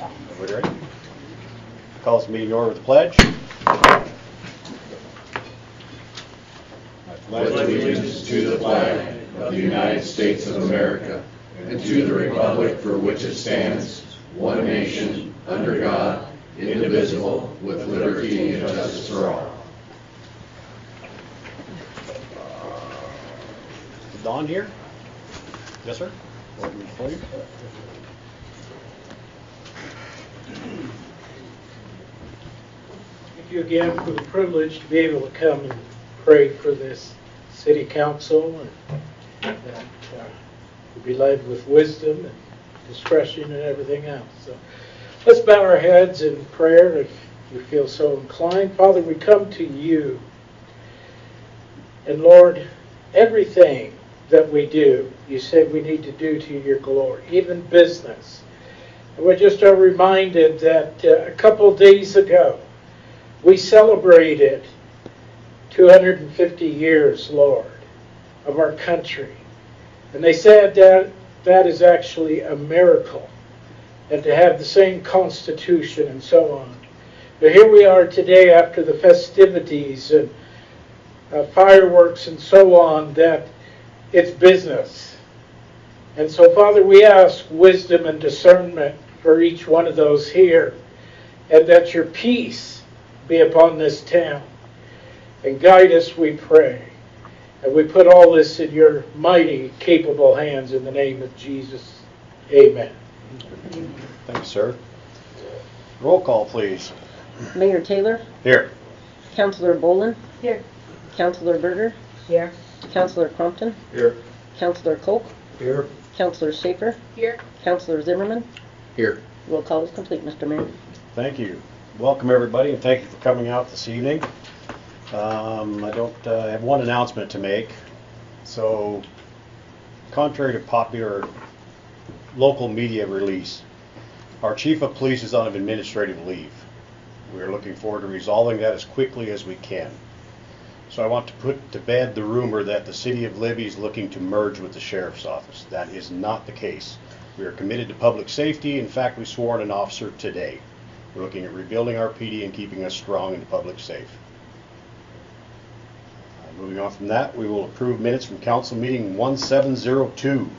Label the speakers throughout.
Speaker 1: Everybody ready? Call this meeting order with the pledge.
Speaker 2: I pledge allegiance to the flag of the United States of America and to the republic for which it stands, one nation, under God, indivisible, with liberty and justice for all.
Speaker 1: Is Don here? Yes, sir. Welcome to you.
Speaker 3: Thank you again for the privilege to be able to come and pray for this city council and that to be led with wisdom and discretion and everything else. So let's bow our heads in prayer if you feel so inclined. Father, we come to you. And Lord, everything that we do, you said we need to do to your glory, even business. And we just are reminded that a couple days ago, we celebrated 250 years, Lord, of our country. And they said that that is actually a miracle, and to have the same Constitution and so on. But here we are today after the festivities and fireworks and so on, that it's business. And so, Father, we ask wisdom and discernment for each one of those here, and that your peace be upon this town. And guide us, we pray. And we put all this in your mighty, capable hands in the name of Jesus. Amen.
Speaker 1: Thanks, sir. Roll call, please.
Speaker 4: Mayor Taylor,
Speaker 1: Here.
Speaker 4: Councilor Bolin,
Speaker 5: Here.
Speaker 4: Councilor Berger,
Speaker 5: Here.
Speaker 4: Councilor Crompton,
Speaker 2: Here.
Speaker 4: Councilor Koch,
Speaker 2: Here.
Speaker 4: Councilor Schaefer,
Speaker 5: Here.
Speaker 4: Councilor Zimmerman.
Speaker 2: Here.
Speaker 4: Roll call is complete, Mr. Mayor.
Speaker 1: Thank you. Welcome, everybody, and thank you for coming out this evening. I have one announcement to make. So, contrary to popular local media release, our chief of police is on an administrative leave. We are looking forward to resolving that as quickly as we can. So I want to put to bed the rumor that the city of Libby is looking to merge with the sheriff's office. That is not the case. We are committed to public safety. In fact, we swore in an officer today. We're looking at rebuilding our PD and keeping us strong and public safe. Moving on from that, we will approve minutes from council meeting 1702.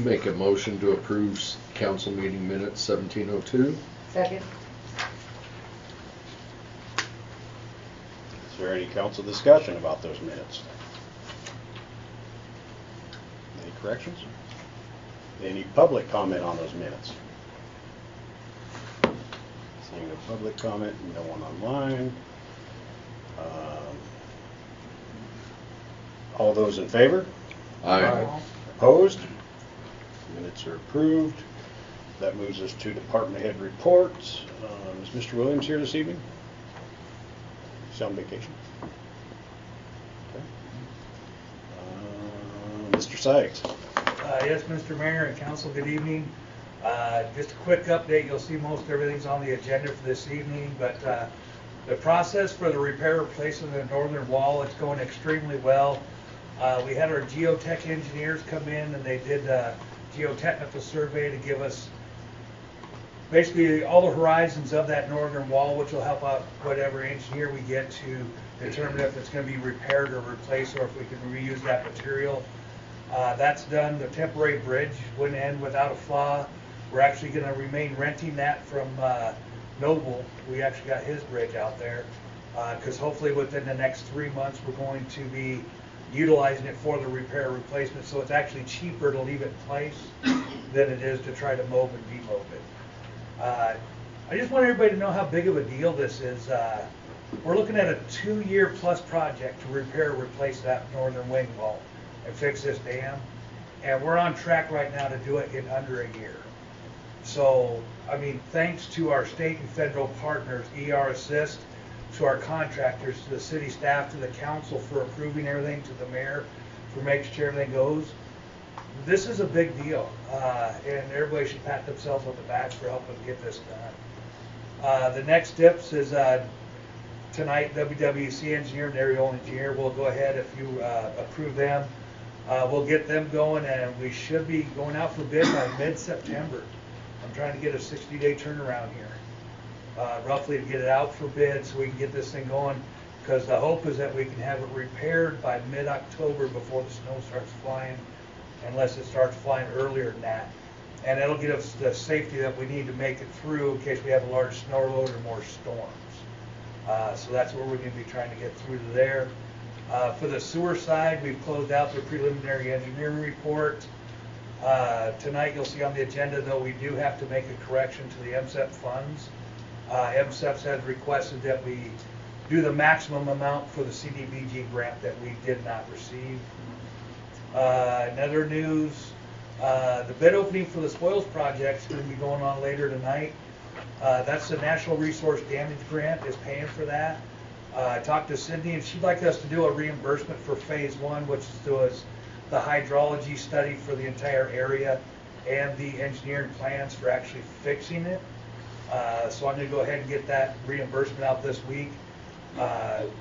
Speaker 2: Make a motion to approve council meeting minutes 1702.
Speaker 5: Second.
Speaker 1: Is there any council discussion about those minutes? Any corrections? Any public comment on those minutes? Seeing no public comment, no one online. All those in favor?
Speaker 2: Aye.
Speaker 1: Opposed? Minutes are approved. That moves us to department head reports. Is Mr. Williams here this evening? He's on vacation. Okay. Mr. Sykes.
Speaker 6: Yes, Mr. Mayor and Council, good evening. Just a quick update. You'll see most everything's on the agenda for this evening, but the process for the repair replacement of the northern wall, it's going extremely well. We had our geotech engineers come in and they did a geotechnical survey to give us basically all the horizons of that northern wall, which will help out whatever engineer we get to determine if it's going to be repaired or replaced or if we can reuse that material. That's done. The temporary bridge went in without a flaw. We're actually going to remain renting that from Noble. We actually got his bridge out there because hopefully within the next 3 months we're going to be utilizing it for the repair replacement. So it's actually cheaper to leave it in place than it is to try to mob and demob it. I just want everybody to know how big of a deal this is. We're looking at a 2-year plus project to repair and replace that northern wing wall and fix this dam. And we're on track right now to do it in under a year. So, I mean, thanks to our state and federal partners, ER Assist, to our contractors, to the city staff, to the council for approving everything, to the mayor for making sure everything goes. This is a big deal, and everybody should pat themselves on the back for helping get this done. The next steps is tonight, WWC engineer and aerial engineer will go ahead if you approve them. We'll get them going, and we should be going out for bid by mid-September. I'm trying to get a 60-day turnaround here, roughly, to get it out for bid so we can get this thing going, because the hope is that we can have it repaired by mid-October before the snow starts flying, unless it starts flying earlier than that. And that'll give us the safety that we need to make it through in case we have a large snow load or more storms. So that's what we're going to be trying to get through to there. For the sewer side, we've closed out the preliminary engineering report. Tonight you'll see on the agenda, though, we do have to make a correction to the MSEP funds. MSEP has requested that we do the maximum amount for the CDBG grant that we did not receive. In other news, the bid opening for the spoils project is going to be going on later tonight. That's the National Resource Damage Grant is paying for that. I talked to Cindy, and she'd like us to do a reimbursement for phase 1, which is the hydrology study for the entire area and the engineering plans for actually fixing it. So I'm going to go ahead and get that reimbursement out this week.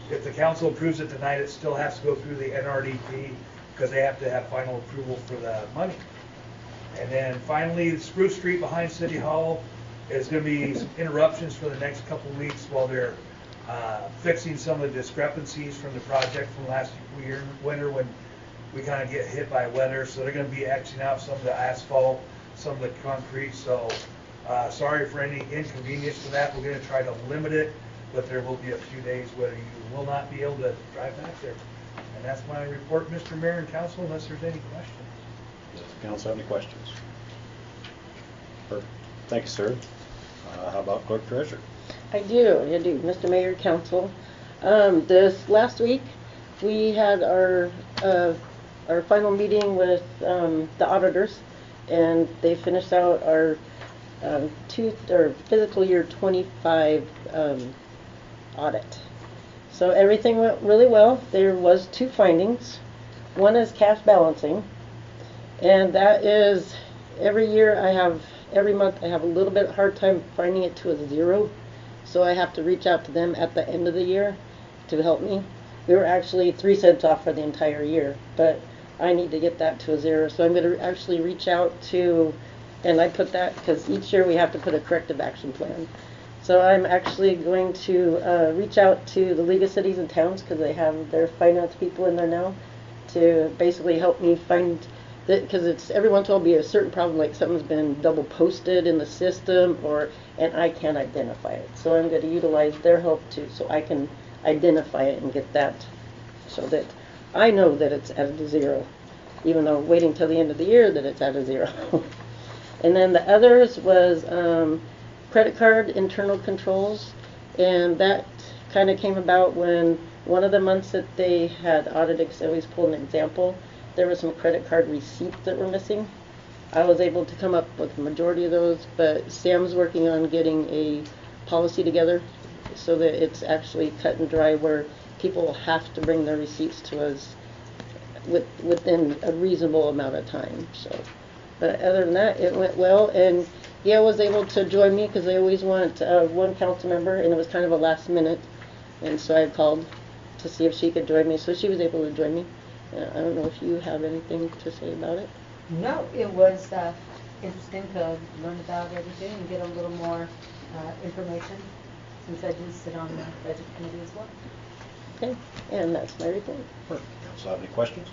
Speaker 6: If the council approves it tonight, it still has to go through the NRDP because they have to have final approval for the money. And then finally, Spruce Street behind City Hall is going to be some interruptions for the next couple of weeks while they're fixing some of the discrepancies from the project from last winter when we kind of get hit by weather. So they're going to be Xing out some of the asphalt, some of the concrete. So sorry for any inconvenience to that. We're going to try to limit it, but there will be a few days where you will not be able to drive back there. And that's my report, Mr. Mayor and Council, unless there's any questions.
Speaker 1: Does the council have any questions? Perfect. Thank you, sir. How about clerk treasurer?
Speaker 4: I do, Mr. Mayor, Council. This last week, we had our final meeting with the auditors, and they finished out our fiscal year 25 audit. So everything went really well. There was 2 findings. One is cash balancing, and that is every month I have a little bit hard time finding it to a 0. So I have to reach out to them at the end of the year to help me. We were actually 3 cents off for the entire year, but I need to get that to a 0. So I'm going to actually reach out to, and I put that because each year we have to put a corrective action plan. So I'm actually going to reach out to the League of Cities and Towns because they have their finance people in there now to basically help me find that, because it's every once in a while be a certain problem, like something's been double posted in the system, and I can't identify it. So I'm going to utilize their help too, so I can identify it and get that, so that I know that it's at a 0, even though waiting till the end of the year that it's at a 0. And then the others was credit card internal controls, and that kind of came about when one of the months that they had audited, because I always pull an example, there were some credit card receipts that were missing. I was able to come up with the majority of those, but Sam's working on getting a policy together so that it's actually cut and dry where people have to bring their receipts to us within a reasonable amount of time. So, but other than that, it went well, and Gail was able to join me because they always want one council member, and it was kind of a last minute, and so I called to see if she could join me, so she was able to join me. I don't know if you have anything to say about it.
Speaker 5: No, it was interesting to learn about everything and get a little more information, since I do sit on the budget committee as well.
Speaker 4: Okay, and that's my report.
Speaker 1: Council have any questions?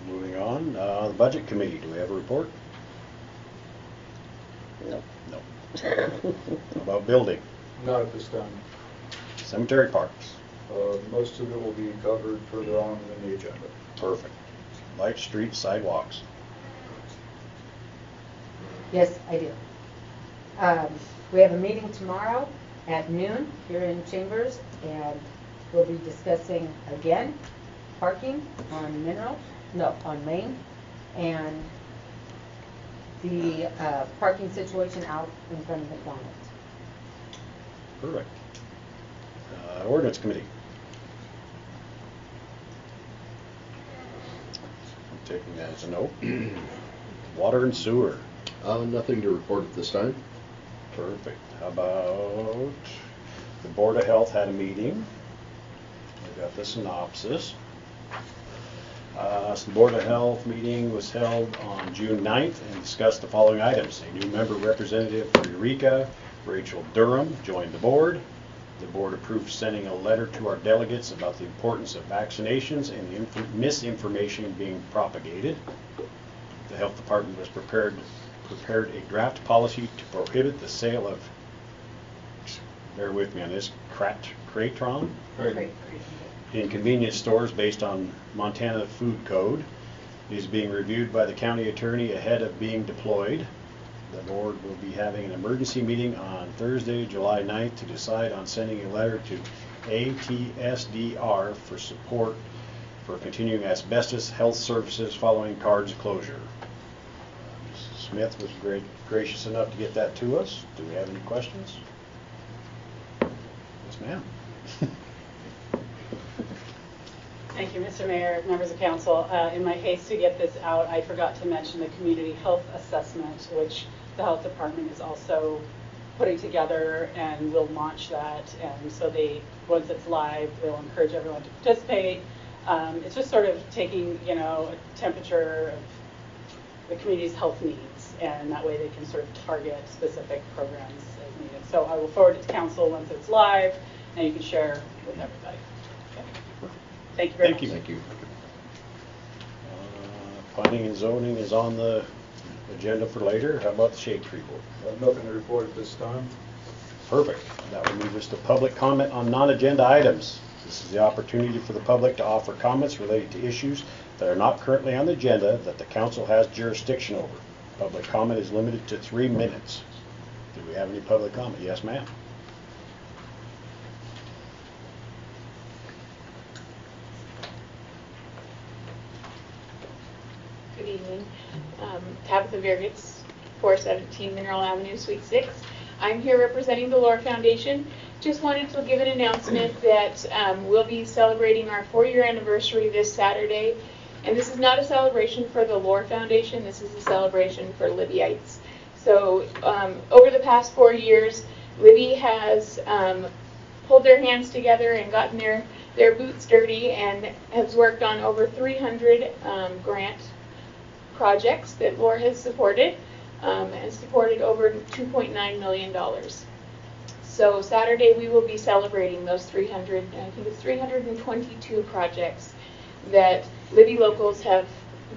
Speaker 1: Moving on, the budget committee, do we have a report?
Speaker 4: No.
Speaker 1: No. How about building?
Speaker 7: Not at this time.
Speaker 1: Cemetery parks?
Speaker 7: Most of it will be covered further on in the agenda.
Speaker 1: Perfect. Light, streets, sidewalks?
Speaker 5: Yes, I do. We have a meeting tomorrow at noon here in Chambers, and we'll be discussing again parking on on Main, and the parking situation out in front of McDonald's.
Speaker 1: Perfect. Ordinance committee? I'm taking that as a no. Water and sewer?
Speaker 2: Nothing to report at this time.
Speaker 1: Perfect. How about the Board of Health had a meeting. I got the synopsis. So the Board of Health meeting was held on June 9th and discussed the following items. A new member representative for Eureka, Rachel Durham, joined the board. The board approved sending a letter to our delegates about the importance of vaccinations and the misinformation being propagated. The health department was prepared a draft policy to prohibit the sale of, bear with me on this, Cratron in convenience stores based on Montana Food Code. It is being reviewed by the county attorney ahead of being deployed. The board will be having an emergency meeting on Thursday, July 9th to decide on sending a letter to ATSDR for support for continuing asbestos health services following CARD's closure. Mrs. Smith was gracious enough to get that to us. Do we have any questions? Yes, ma'am.
Speaker 8: Thank you, Mr. Mayor, members of council. In my haste to get this out, I forgot to mention the community health assessment, which the health department is also putting together, and we'll launch that. And so once it's live, we'll encourage everyone to participate. It's just sort of taking, a temperature of the community's health needs, and that way they can sort of target specific programs as needed. So I will forward it to council once it's live, and you can share with everybody. Thank you very much.
Speaker 1: Thank you. Planning and zoning is on the agenda for later. How about the Shade Tree Board?
Speaker 7: I have nothing to report at this time.
Speaker 1: Perfect. That would move us to public comment on non-agenda items. This is the opportunity for the public to offer comments related to issues that are not currently on the agenda that the council has jurisdiction over. Public comment is limited to 3 minutes. Do we have any public comment? Yes, ma'am.
Speaker 9: Good evening. Tabitha Virgits, 417 Mineral Avenue, Suite 6. I'm here representing the Lore Foundation. Just wanted to give an announcement that we'll be celebrating our 4-year anniversary this Saturday. And this is not a celebration for the Lore Foundation, this is a celebration for Libbyites. So over the past 4 years, Libby has pulled their hands together and gotten their boots dirty and has worked on over 300 grant projects that Lore has supported, and supported over $2.9 million. So Saturday we will be celebrating those 322 projects that Libby locals have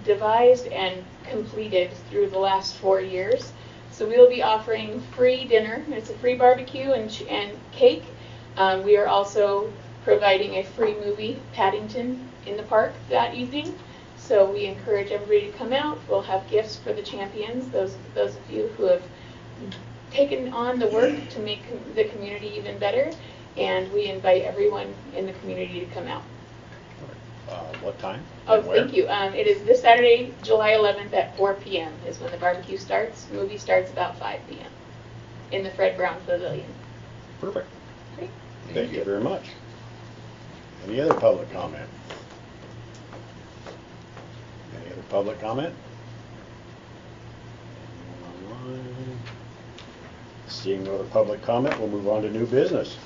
Speaker 9: devised and completed through the last 4 years. So we will be offering free dinner. It's a free barbecue and cake. We are also providing a free movie, Paddington, in the park that evening. So we encourage everybody to come out. We'll have gifts for the champions, those of you who have taken on the work to make the community even better. And we invite everyone in the community to come out.
Speaker 1: What time?
Speaker 9: Oh, thank you. It is this Saturday, July 11th at 4 p.m. is when the barbecue starts. The movie starts about 5 p.m. in the Fred Brown Pavilion.
Speaker 1: Perfect.
Speaker 9: Great.
Speaker 1: Thank you very much. Any other public comment? Any other public comment? Anyone online? Seeing no other public comment, we'll move on to new business.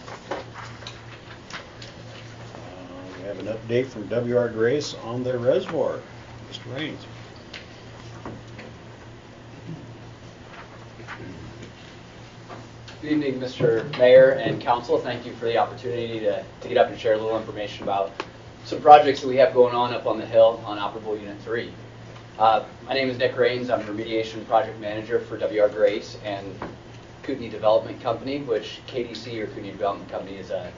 Speaker 1: We have an update from W.R. Grace on their reservoir. Mr. Raines.
Speaker 10: Good evening, Mr. Mayor and Council. Thank you for the opportunity to get up and share a little information about some projects that we have going on up on the hill on Operable Unit 3. My name is Nick Raines. I'm a Remediation Project Manager for W.R. Grace and Kootenai Development Company, which KDC, or Kootenai Development Company, is a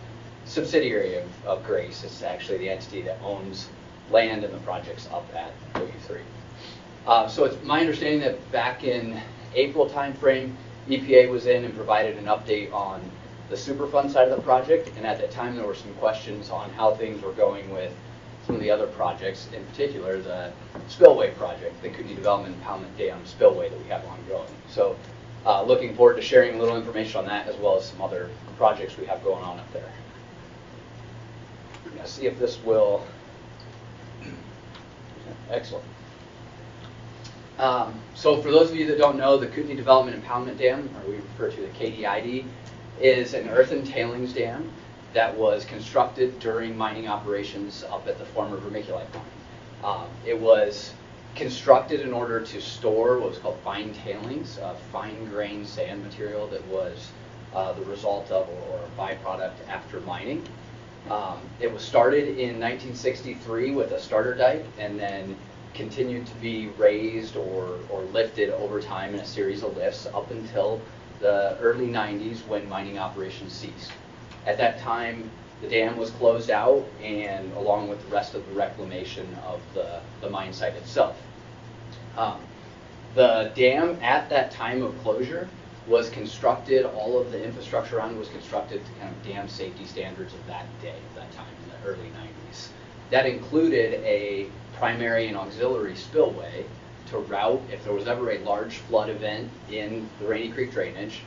Speaker 10: subsidiary of Grace. It's actually the entity that owns land and the projects up at OU3. So it's my understanding that back in April timeframe, EPA was in and provided an update on the Superfund side of the project, and at that time there were some questions on how things were going with some of the other projects, in particular the spillway project, the Kootenai Development Impoundment Dam spillway that we have ongoing. So looking forward to sharing a little information on that as well as some other projects we have going on up there. I'm going to see if this will, excellent. So for those of you that don't know, the Kootenai Development Impoundment Dam, or we refer to the KDID, is an earthen tailings dam that was constructed during mining operations up at the former vermiculite It was constructed in order to store what was called fine tailings, fine-grained sand material that was the result of or a byproduct after mining. It was started in 1963 with a starter dike and then continued to be raised or lifted over time in a series of lifts up until the early 90s when mining operations ceased. At that time, the dam was closed out, and along with the rest of the reclamation of the mine site itself. The dam at that time of closure was constructed, all of the infrastructure around it was constructed to kind of dam safety standards of that day, of that time in the early 90s. That included a primary and auxiliary spillway to route, if there was ever a large flood event in the Rainy Creek drainage,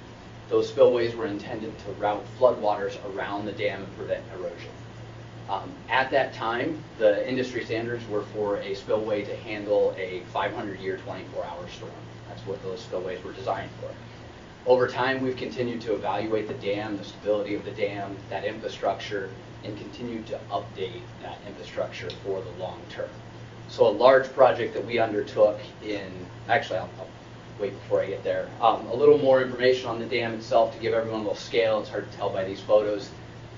Speaker 10: those spillways were intended to route floodwaters around the dam and prevent erosion. At that time, the industry standards were for a spillway to handle a 500-year, 24-hour storm. That's what those spillways were designed for. Over time, we've continued to evaluate the dam, the stability of the dam, that infrastructure, and continue to update that infrastructure for the long term. So a large project that we undertook in, actually I'll wait before I get there, a little more information on the dam itself to give everyone a little scale. It's hard to tell by these photos.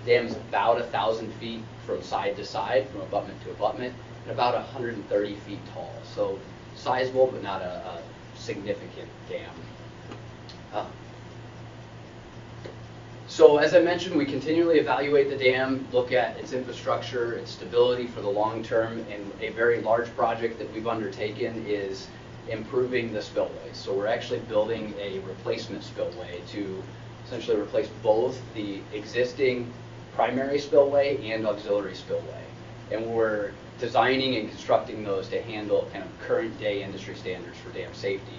Speaker 10: The dam is about 1,000 feet from side to side, from abutment to abutment, and about 130 feet tall. So sizable, but not a significant dam. So as I mentioned, we continually evaluate the dam, look at its infrastructure, its stability for the long term, and a very large project that we've undertaken is improving the spillway. So we're actually building a replacement spillway to essentially replace both the existing primary spillway and auxiliary spillway. And we're designing and constructing those to handle kind of current day industry standards for dam safety.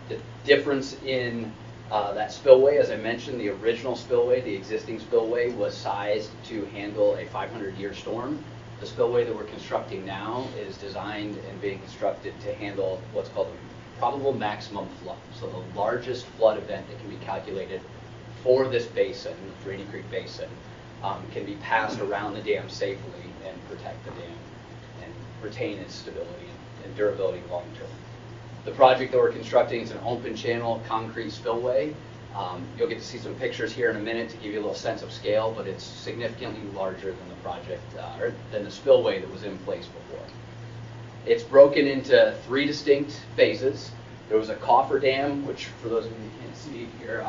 Speaker 10: The difference in that spillway, as I mentioned, the original spillway, the existing spillway, was sized to handle a 500-year storm. The spillway that we're constructing now is designed and being constructed to handle what's called the probable maximum flood. So the largest flood event that can be calculated for this basin, the Rainy Creek Basin, can be passed around the dam safely and protect the dam and retain its stability and durability long term. The project that we're constructing is an open channel concrete spillway. You'll get to see some pictures here in a minute to give you a little sense of scale, but it's significantly larger than the project, or than the spillway that was in place before. It's broken into 3 distinct phases. There was a coffer dam, which for those of you who can't see here,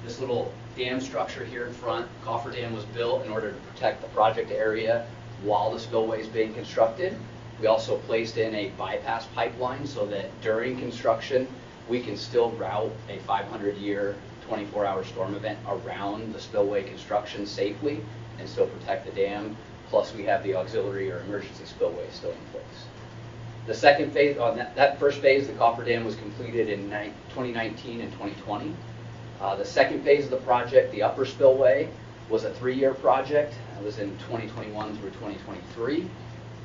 Speaker 10: this little dam structure here in front, coffer dam was built in order to protect the project area while the spillway is being constructed. We also placed in a bypass pipeline so that during construction, we can still route a 500-year, 24-hour storm event around the spillway construction safely and still protect the dam. Plus, we have the auxiliary or emergency spillway still in place. The second phase, on that first phase, the coffer dam was completed in 2019 and 2020. The second phase of the project, the upper spillway, was a 3-year project. It was in 2021 through 2023.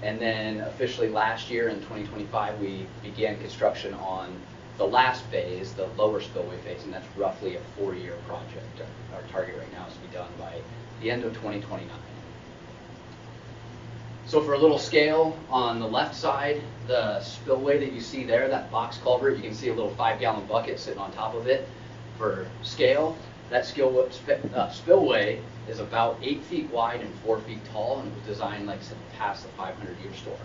Speaker 10: And then officially last year in 2025, we began construction on the last phase, the lower spillway phase, and that's roughly a 4-year project. Our target right now is to be done by the end of 2029. So for a little scale, on the left side, the spillway that you see there, that box culvert, you can see a little 5-gallon bucket sitting on top of it. For scale, that spillway is about 8 feet wide and 4 feet tall, and was designed, like I said, to pass the 500-year storm.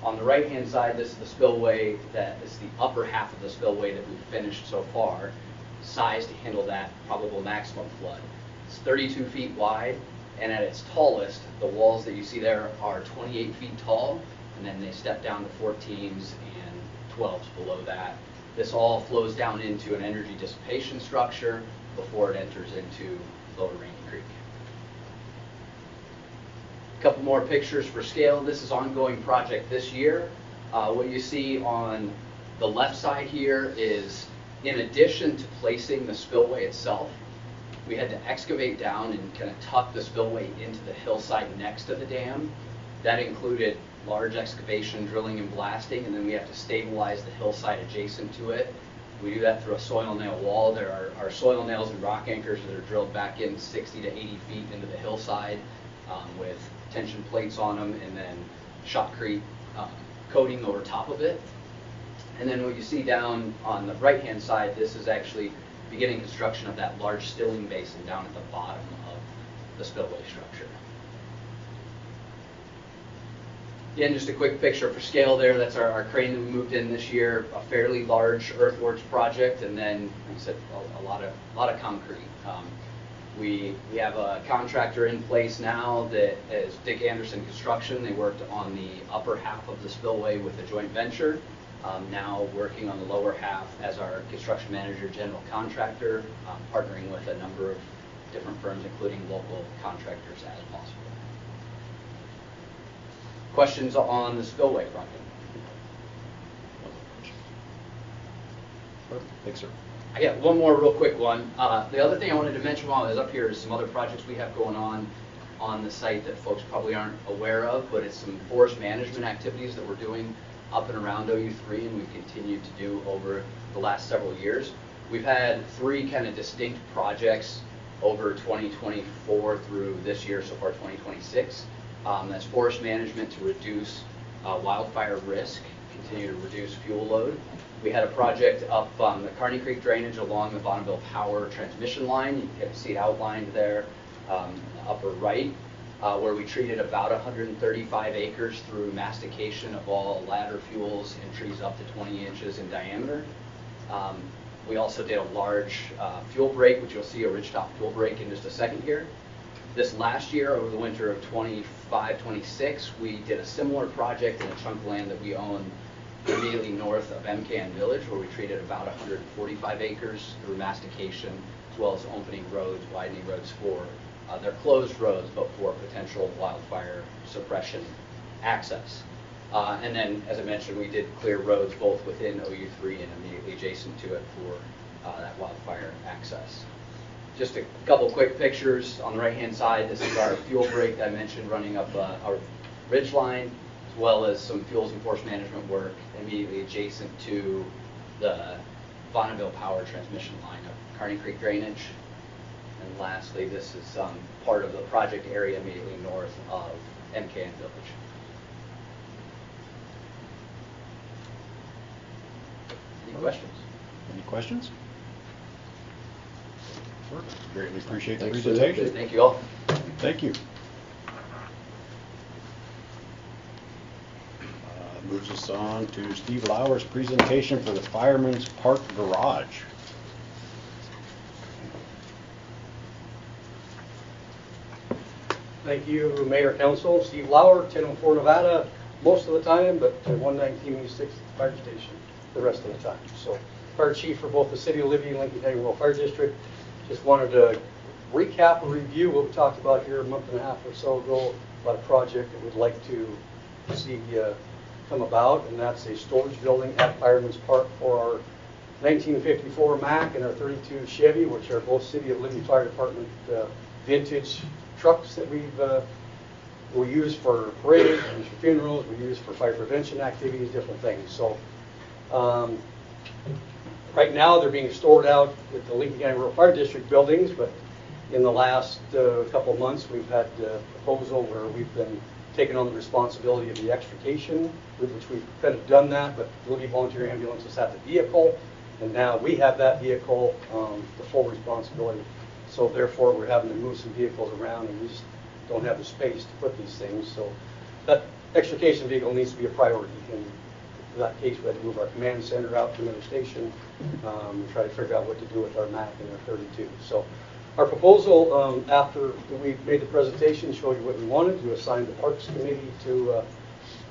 Speaker 10: On the right-hand side, this is the spillway that is the upper half of the spillway that we've finished so far, sized to handle that probable maximum flood. It's 32 feet wide, and at its tallest, the walls that you see there are 28 feet tall, and then they step down to 14s and 12s below that. This all flows down into an energy dissipation structure before it enters into Lower Rainy Creek. A couple more pictures for scale. This is an ongoing project this year. What you see on the left side here is, in addition to placing the spillway itself, we had to excavate down and kind of tuck the spillway into the hillside next to the dam. That included large excavation, drilling, and blasting, and then we have to stabilize the hillside adjacent to it. We do that through a soil nail wall. There are soil nails and rock anchors that are drilled back in 60 to 80 feet into the hillside with tension plates on them, and then shotcrete coating over top of it. And then what you see down on the right-hand side, this is actually beginning construction of that large stilling basin down at the bottom of the spillway structure. Again, just a quick picture for scale there. That's our crane that we moved in this year, a fairly large earthworks project, and then, like I said, a lot of concrete. We have a contractor in place now that is Dick Anderson Construction. They worked on the upper half of the spillway with a joint venture. Now working on the lower half as our construction manager, general contractor, partnering with a number of different firms, including local contractors as possible. Questions on the spillway project?
Speaker 1: Thanks, sir.
Speaker 10: I got one more real quick one. The other thing I wanted to mention while I was up here is some other projects we have going on the site that folks probably aren't aware of, but it's some forest management activities that we're doing up and around OU3, and we've continued to do over the last several years. We've had 3 kind of distinct projects over 2024 through this year, so far 2026. That's forest management to reduce wildfire risk, continue to reduce fuel load. We had a project up the Kearney Creek drainage along the Bonneville Power transmission line. You can see it outlined there, upper right, where we treated about 135 acres through mastication of all ladder fuels and trees up to 20 inches in diameter. We also did a large fuel break, which you'll see a ridgetop fuel break in just a second here. This last year, over the winter of 25-26, we did a similar project in a chunk of land that we own immediately north of MCAN Village, where we treated about 145 acres through mastication, as well as opening roads, widening roads for, they're closed roads, but for potential wildfire suppression access. And then, as I mentioned, we did clear roads both within OU3 and immediately adjacent to it for that wildfire access. Just a couple quick pictures. On the right-hand side, this is our fuel break that I mentioned running up our ridge line, as well as some fuels and forest management work immediately adjacent to the Bonneville Power transmission line of Kearney Creek drainage. And lastly, this is part of the project area immediately north of MCAN Village. Any questions?
Speaker 1: Any questions? Greatly appreciate the
Speaker 2: Thanks for the
Speaker 1: presentation.
Speaker 2: update.
Speaker 10: Thank you all.
Speaker 1: Thank you. Moves us on to Steve Lauer's presentation for the Fireman's Park Garage.
Speaker 11: Thank you, Mayor, Council. Steve Lauer, 1004 Nevada, most of the time, but 119 East 6th Fire Station the rest of the time. So, Fire Chief for both the City of Libby and Lincoln County Rural Fire District. Just wanted to recap and review what we talked about here a month and a half or so ago about a project that we'd like to see come about, and that's a storage building at Fireman's Park for our 1954 Mack and our 32 Chevy, which are both City of Libby Fire Department vintage trucks that we use for parades, we use for funerals, we use for fire prevention activities, different things. So right now they're being stored out at the Lincoln County Rural Fire District buildings, but in the last couple of months we've had a proposal where we've been taking on the responsibility of the extrication, which we've kind of done that, but Libby Volunteer Ambulance has had the vehicle, and now we have that vehicle, the full responsibility. So therefore we're having to move some vehicles around, and we just don't have the space to put these things. So that extrication vehicle needs to be a priority. And in that case, we had to move our command center out to another station, try to figure out what to do with our Mack and our 32. So our proposal, after we made the presentation, showed you what we wanted, to assign the Parks Committee to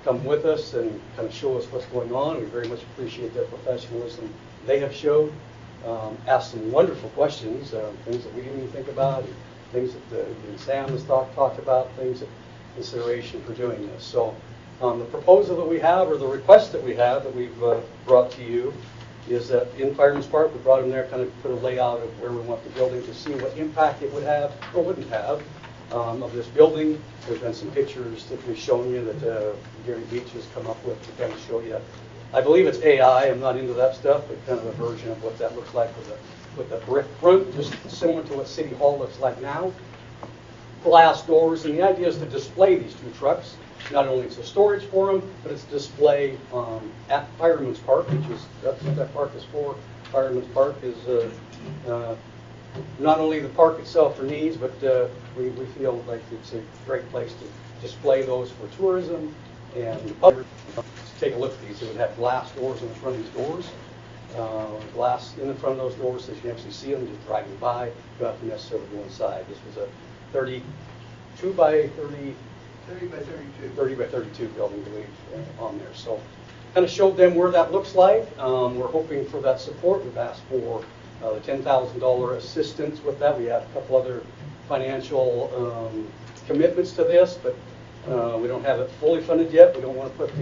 Speaker 11: come with us and kind of show us what's going on. We very much appreciate their professionalism they have showed. Asked some wonderful questions, things that we didn't even think about, things that Sam has talked about, things that consideration for doing this. So the proposal that we have, or the request that we have that we've brought to you, is that in Fireman's Park, we brought them there, kind of put a layout of where we want the building to see what impact it would have or wouldn't have of this building. There's been some pictures that we've shown you that Gary Beach has come up with to kind of show you. I believe it's AI. I'm not into that stuff, but kind of a version of what that looks like with the brick front, just similar to what City Hall looks like now. Glass doors, and the idea is to display these two trucks not only it's a storage for them, but it's display at Fireman's Park, which is, that's what that park is for. Fireman's Park is not only the park itself for needs, but we feel like it's a great place to display those for tourism and the public. Take a look at these. It would have glass doors in the front of these doors. Glass in the front of those doors so you can actually see them just driving by. You don't have to necessarily go inside. This was a 32 by 30 by 32 building, I believe, on there. So kind of showed them where that looks like. We're hoping for that support. We've asked for the $10,000 assistance with that. We have a couple other financial commitments to this, but we don't have it fully funded yet. We don't want to put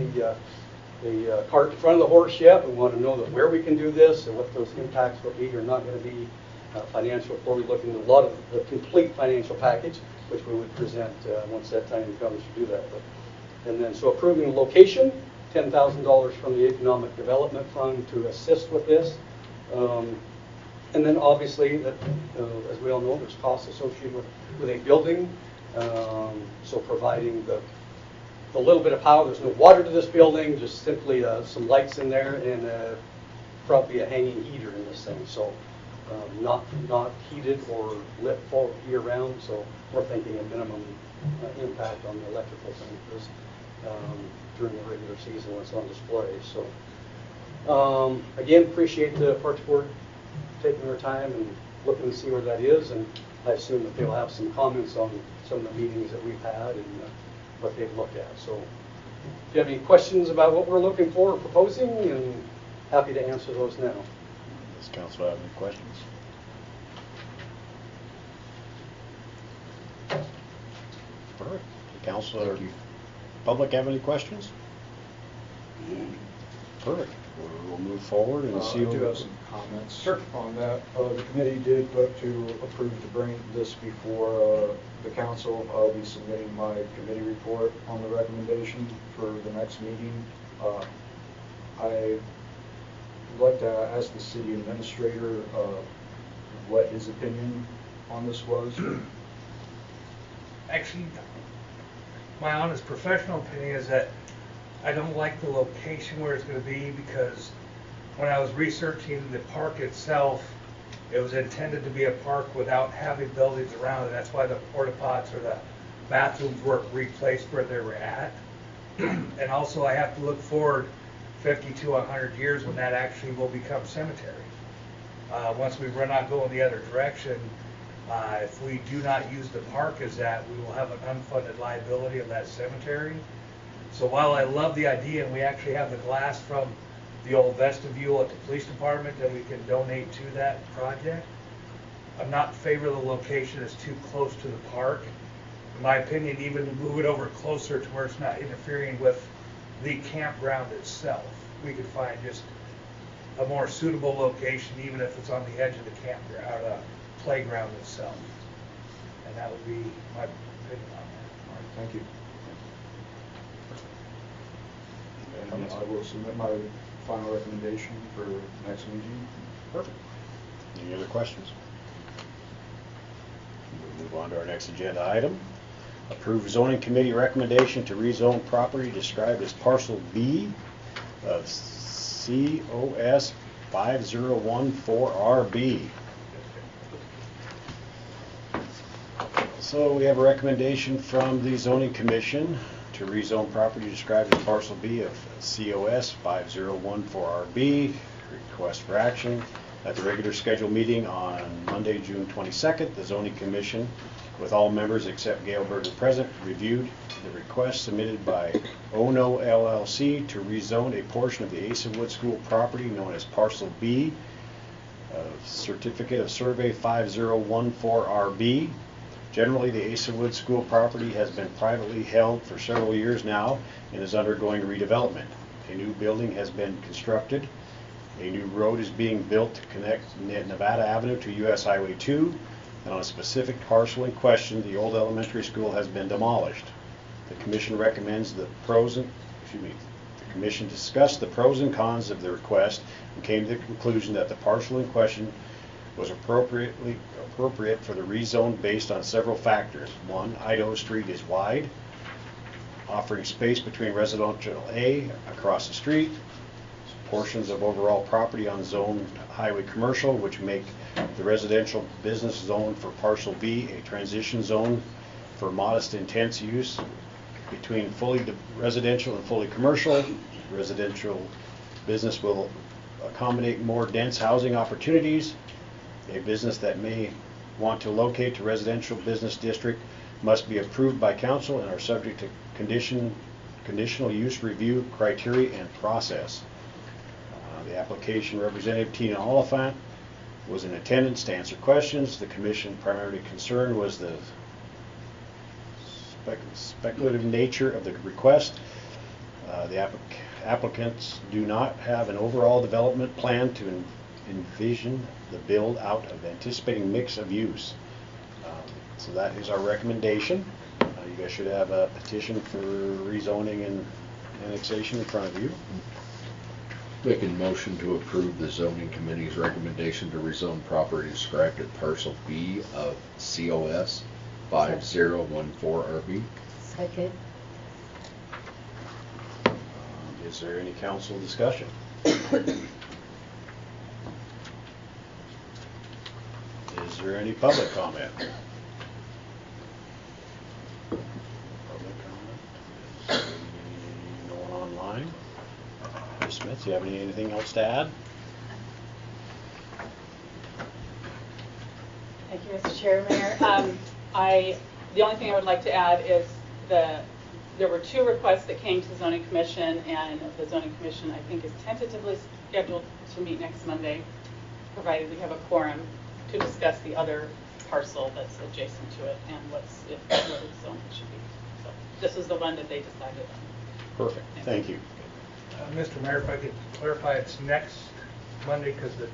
Speaker 11: the cart in front of the horse yet. We want to know that where we can do this and what those impacts will be or not going to be financial before we look into a lot of the complete financial package, which we would present once that time comes to do that. And then so approving the location, $10,000 from the Economic Development Fund to assist with this. And then obviously, that, as we all know, there's costs associated with a building. So providing the little bit of power, there's no water to this building, just simply some lights in there and probably a hanging heater in this thing. So not heated or lit full year round. So we're thinking a minimum impact on the electrical thing during the regular season when it's on display. So again, appreciate the Parks Board taking their time and looking to see where that is, and I assume that they'll have some comments on some of the meetings that we've had and what they've looked at. So if you have any questions about what we're looking for or proposing, and happy to answer those now.
Speaker 1: Does council have any questions? Perfect. Council or public have any questions? Perfect. We'll move forward and see.
Speaker 7: I do have some comments
Speaker 1: Sure.
Speaker 7: on that. The committee did vote to approve to bring this before the council. I'll be submitting my committee report on the recommendation for the next meeting. I would like to ask the city administrator what his opinion on this was.
Speaker 6: Actually, my honest professional opinion is that I don't like the location where it's going to be, because when I was researching the park itself, it was intended to be a park without having buildings around it. That's why the porta pots or the bathrooms were replaced where they were at. And also I have to look forward 50 to 100 years when that actually will become cemetery. Once we run out going the other direction, if we do not use the park as that, we will have an unfunded liability of that cemetery. So while I love the idea, and we actually have the glass from the old vestibule at the police department that we can donate to that project, I'm not in favor of the location. It's too close to the park. In my opinion, even move it over closer to where it's not interfering with the campground itself. We could find just a more suitable location, even if it's on the edge of the campground or the playground itself. And that would be my opinion on that.
Speaker 7: All right, thank you. And I will submit my final recommendation for next meeting.
Speaker 1: Perfect. Any other questions? We'll move on to our next agenda item. Approve zoning committee recommendation to rezone property described as parcel B of COS 5014RB. So we have a recommendation from the zoning commission to rezone property described as parcel B of COS 5014RB. Request for action. At the regular scheduled meeting on Monday, June 22nd, the zoning commission, with all members except Gail Berger present, reviewed the request submitted by Ono LLC to rezone a portion of the Asa Wood School property known as parcel B of Certificate of Survey 5014RB. Generally, the Asa Wood School property has been privately held for several years now and is undergoing redevelopment. A new building has been constructed. A new road is being built to connect Nevada Avenue to US Highway 2. And on a specific parcel in question, the old elementary school has been demolished. The commission recommends the commission discussed the pros and cons of the request and came to the conclusion that the parcel in question was appropriate for the rezone based on several factors. One, Idaho Street is wide. offering space between residential A across the street, portions of overall property on zone highway commercial, which make the residential business zone for parcel B a transition zone for modest intense use between fully residential and fully commercial. Residential business will accommodate more dense housing opportunities. A business that may want to locate to residential business district must be approved by council and are subject to conditional use review criteria and process. The application representative Tina Oliphant was in attendance to answer questions. The commission primarily concern was the speculative nature of the request. The applicants do not have an overall development plan to envision the build out of anticipating mix of use. So that is our recommendation. You guys should have a petition for rezoning and annexation in front of you.
Speaker 2: Making motion to approve the zoning committee's recommendation to rezone property described at parcel B of COS 5014RB.
Speaker 5: Second.
Speaker 1: Is there any council discussion? Is there any public comment? Public comment? Is no one online? Ms. Smith, do you have anything else to add?
Speaker 8: Thank you, Mr. Chair, Mayor. The only thing I would like to add is there were 2 requests that came to the Zoning Commission, and the Zoning Commission, I think, is tentatively scheduled to meet next Monday, provided we have a quorum, to discuss the other parcel that's adjacent to it and what the zone should be. So this was the one that they decided on.
Speaker 1: Perfect. Thank you.
Speaker 6: Mr. Mayor, if I could clarify, it's next Monday because the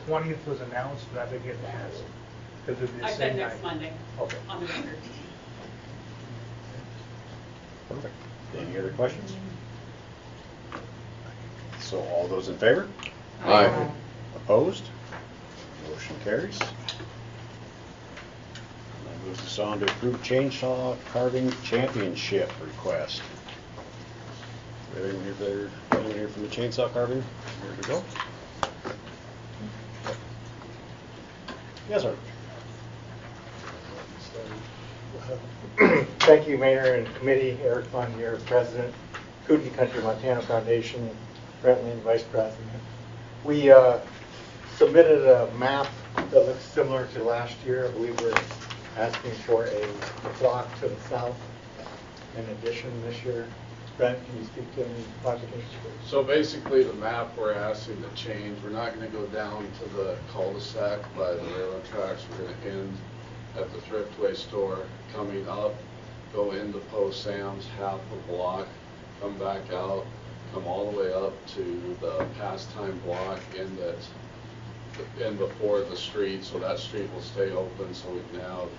Speaker 6: 20th was announced, but I think it has. Because of the
Speaker 8: I
Speaker 6: same
Speaker 8: said
Speaker 6: night.
Speaker 8: next Monday.
Speaker 6: Okay.
Speaker 8: On the record.
Speaker 1: Perfect. Any other questions? So all those in favor?
Speaker 2: Aye.
Speaker 1: Opposed? Motion carries. That moves us on to approve chainsaw carving championship request. Anyone here from the chainsaw carving? Here we go. Yes, sir.
Speaker 12: Thank you, Mayor and Committee. Eric Fund here, President, Cootie Country Montana Foundation, Brent Lane, Vice President. We submitted a map that looks similar to last year. I believe we're asking for a block to the south in addition this year. Brent, can you speak to any project issues?
Speaker 13: So basically the map we're asking to change, we're not going to go down to the cul-de-sac by the railroad tracks. We're going to end at the Thriftway store, coming up, go into Post Sam's, half a block, come back out, come all the way up to the pastime block, end before the street, so that street will stay open so we can have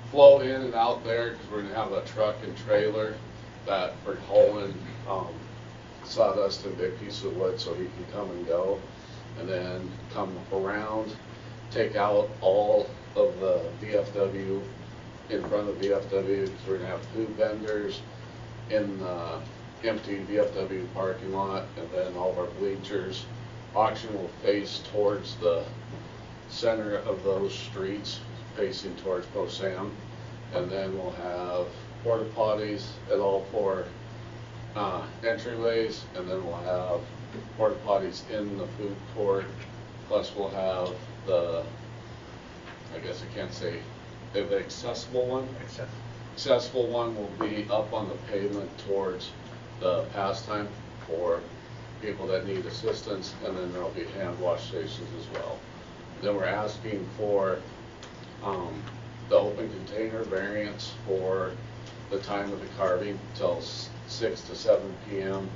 Speaker 13: flow in and out there, because we're going to have a truck and trailer that for hauling sawdust and big pieces of wood so he can come and go, and then come around, take out all of the VFW in front of VFW, because we're going to have food vendors in the empty VFW parking lot, and then all of our bleachers. Auction will face towards the center of those streets, facing towards Post Sam, and then we'll have porta potties at all 4 entryways, and then we'll have porta potties in the food court, plus we'll have the, I guess I can't say, the accessible one? Accessible one will be up on the pavement towards the pastime for people that need assistance, and then there'll be hand wash stations as well. Then we're asking for the open container variance for the time of the carving till 6 to 7 p.m.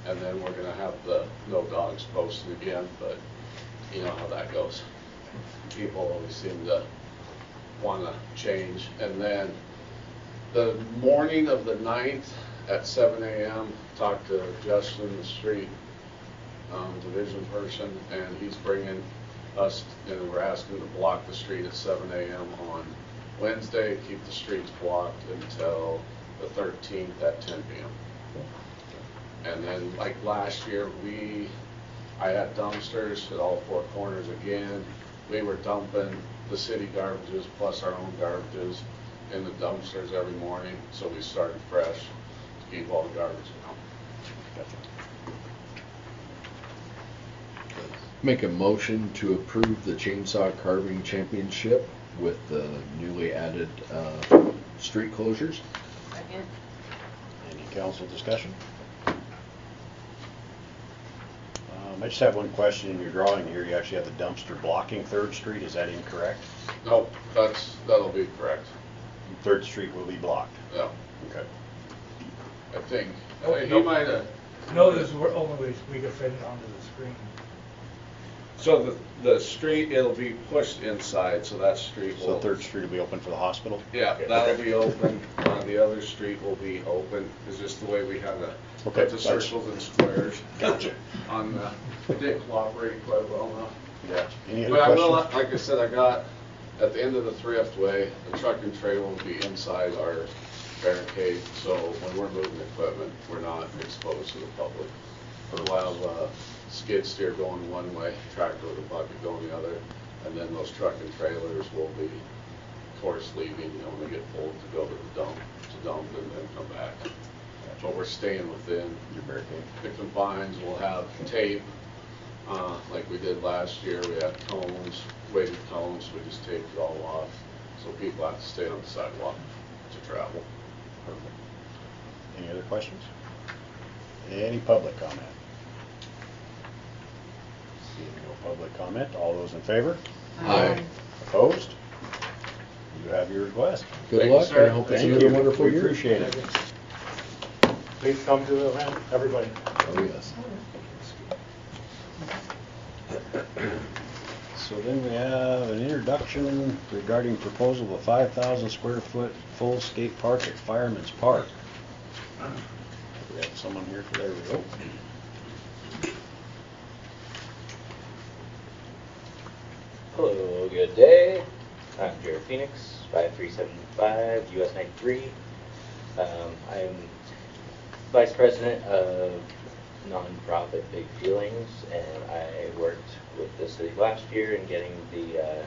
Speaker 13: and then we're going to have the no dogs posted again, but you know how that goes. People always seem to want to change. And then the morning of the 9th at 7 a.m. talked to Justin, the street division person, and he's bringing us, and we're asking to block the street at 7 a.m. on Wednesday, keep the streets blocked until the 13th at 10 p.m. And then like last year, I had dumpsters at all four corners again. We were dumping the city garbages plus our own garbages in the dumpsters every morning, so we started fresh to keep all the garbage out.
Speaker 2: Make a motion to approve the chainsaw carving championship with the newly added street closures.
Speaker 5: Second.
Speaker 1: Any council discussion? I just have one question. In your drawing here, you actually have the dumpster blocking 3rd Street. Is that incorrect?
Speaker 13: Nope, that'll be correct.
Speaker 1: 3rd Street will be blocked.
Speaker 13: Yeah,
Speaker 1: Okay.
Speaker 13: I think.
Speaker 6: Oh,
Speaker 13: He
Speaker 6: no.
Speaker 13: might have.
Speaker 6: No, this is only way we can fit it onto the screen.
Speaker 13: So the street, it'll be pushed inside, so that street
Speaker 1: So
Speaker 13: will.
Speaker 1: 3rd Street will be open for the hospital?
Speaker 13: Yeah, that'll be open. The other street will be open. It's just the way we have to
Speaker 1: Okay,
Speaker 13: put the circles and squares.
Speaker 1: Gotcha.
Speaker 13: On it didn't cooperate quite well enough.
Speaker 1: Yeah. Any other
Speaker 13: But I will,
Speaker 1: questions?
Speaker 13: like I said, I got, at the end of the thriftway, the truck and trailer will be inside our barricade, so when we're moving equipment, we're not exposed to the public. We'll have skid steer going one way, tractor with a bucket going the other, and then those truck and trailers will be, of course, leaving, when they get full to go to the dump, and then come back. But we're staying within
Speaker 1: Your barricade.
Speaker 13: the confines. We'll have tape, like we did last year. We had cones, weighted cones. We just taped it all off, so people have to stay on the sidewalk to travel.
Speaker 1: Perfect. Any other questions? Any public comment? Seeing no public comment, all those in favor?
Speaker 2: Aye.
Speaker 1: Opposed? You have your request.
Speaker 2: Good
Speaker 13: Thank you,
Speaker 2: luck,
Speaker 13: sir.
Speaker 2: and I hope it's
Speaker 1: Thank
Speaker 2: another
Speaker 1: you.
Speaker 2: wonderful
Speaker 1: We
Speaker 2: year.
Speaker 1: appreciate it.
Speaker 12: Please come to the event, everybody.
Speaker 2: Oh, yes.
Speaker 1: So then we have an introduction regarding proposal of a 5,000 square foot full skate park at Fireman's Park. We have someone here for, there we go.
Speaker 14: Hello, good day. I'm Jared Phoenix, 5375 US 93. I'm Vice President of nonprofit Big Feelings, and I worked with the city last year in getting the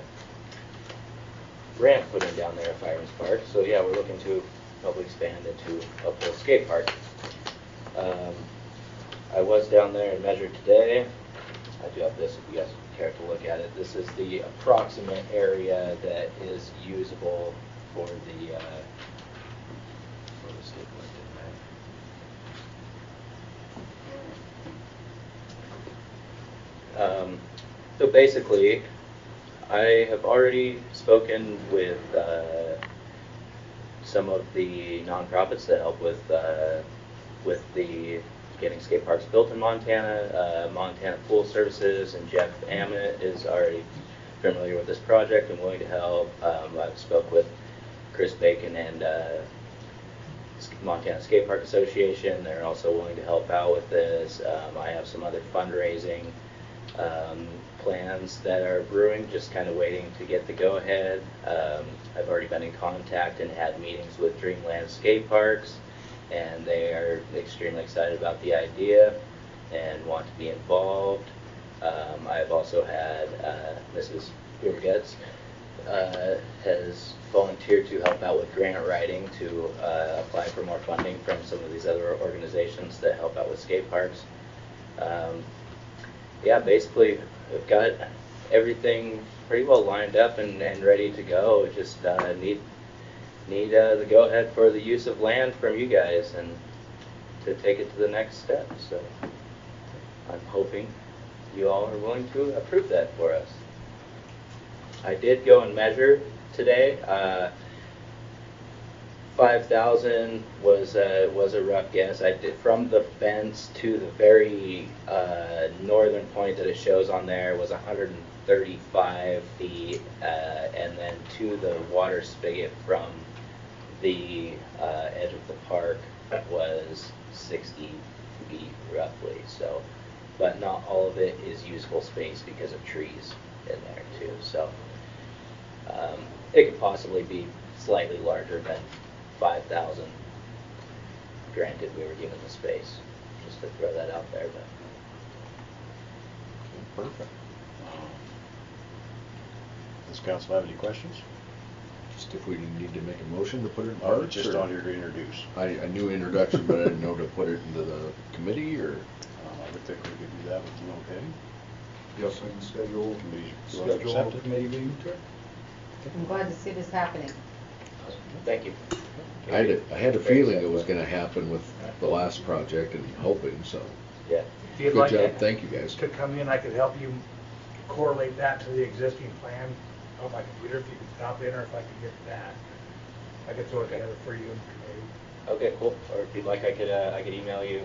Speaker 14: ramp put in down there at Fireman's Park. So yeah, we're looking to hopefully expand into a full skate park. I was down there and measured today. I do have this if you guys care to look at it. This is the approximate area that is usable for the skate park. So basically, I have already spoken with some of the nonprofits that help with the getting skate parks built in Montana. Montana Pool Services and Jeff Ammett is already familiar with this project and willing to help. I've spoke with Chris Bacon and Montana Skate Park Association. They're also willing to help out with this. I have some other fundraising plans that are brewing, just kind of waiting to get the go-ahead. I've already been in contact and had meetings with Dreamland Skate Parks, and they are extremely excited about the idea and want to be involved. I've also had Mrs. Gurgetz has volunteered to help out with grant writing to apply for more funding from some of these other organizations that help out with skate parks. Yeah, basically, we've got everything pretty well lined up and ready to go. Just need the go-ahead for the use of land from you guys and to take it to the next step. So I'm hoping you all are willing to approve that for us. I did go and measure today. 5,000 was a rough guess. I did from the fence to the very northern point that it shows on there was 135 feet, and then to the water spigot from the edge of the park was 60 feet roughly. So, but not all of it is usable space because of trees in there too. So it could possibly be slightly larger than 5,000 granted we were given the space. Just to throw that out there, but.
Speaker 1: Perfect. Does council have any questions?
Speaker 2: Just if we need to make a motion to put it in
Speaker 1: Or
Speaker 2: parks,
Speaker 1: just
Speaker 2: or-
Speaker 1: on here to introduce?
Speaker 2: I knew introduction, but I didn't know to put it into the committee, or?
Speaker 1: I would think we could do that with you, okay?
Speaker 7: Yes, I can schedule
Speaker 1: You want to accept
Speaker 7: a
Speaker 1: it?
Speaker 7: committee meeting.
Speaker 5: I'm glad to see this happening.
Speaker 14: Thank you.
Speaker 2: I had a feeling it was gonna happen with the last project and hoping, so.
Speaker 14: Yeah.
Speaker 6: If you'd
Speaker 2: Good
Speaker 6: like
Speaker 2: job. Thank you, guys.
Speaker 6: to come in, I could help you correlate that to the existing plan on my computer, if you could stop in, or if I could get that. I could throw it together for you and the committee.
Speaker 14: Okay, cool. Or if you'd like, I could email you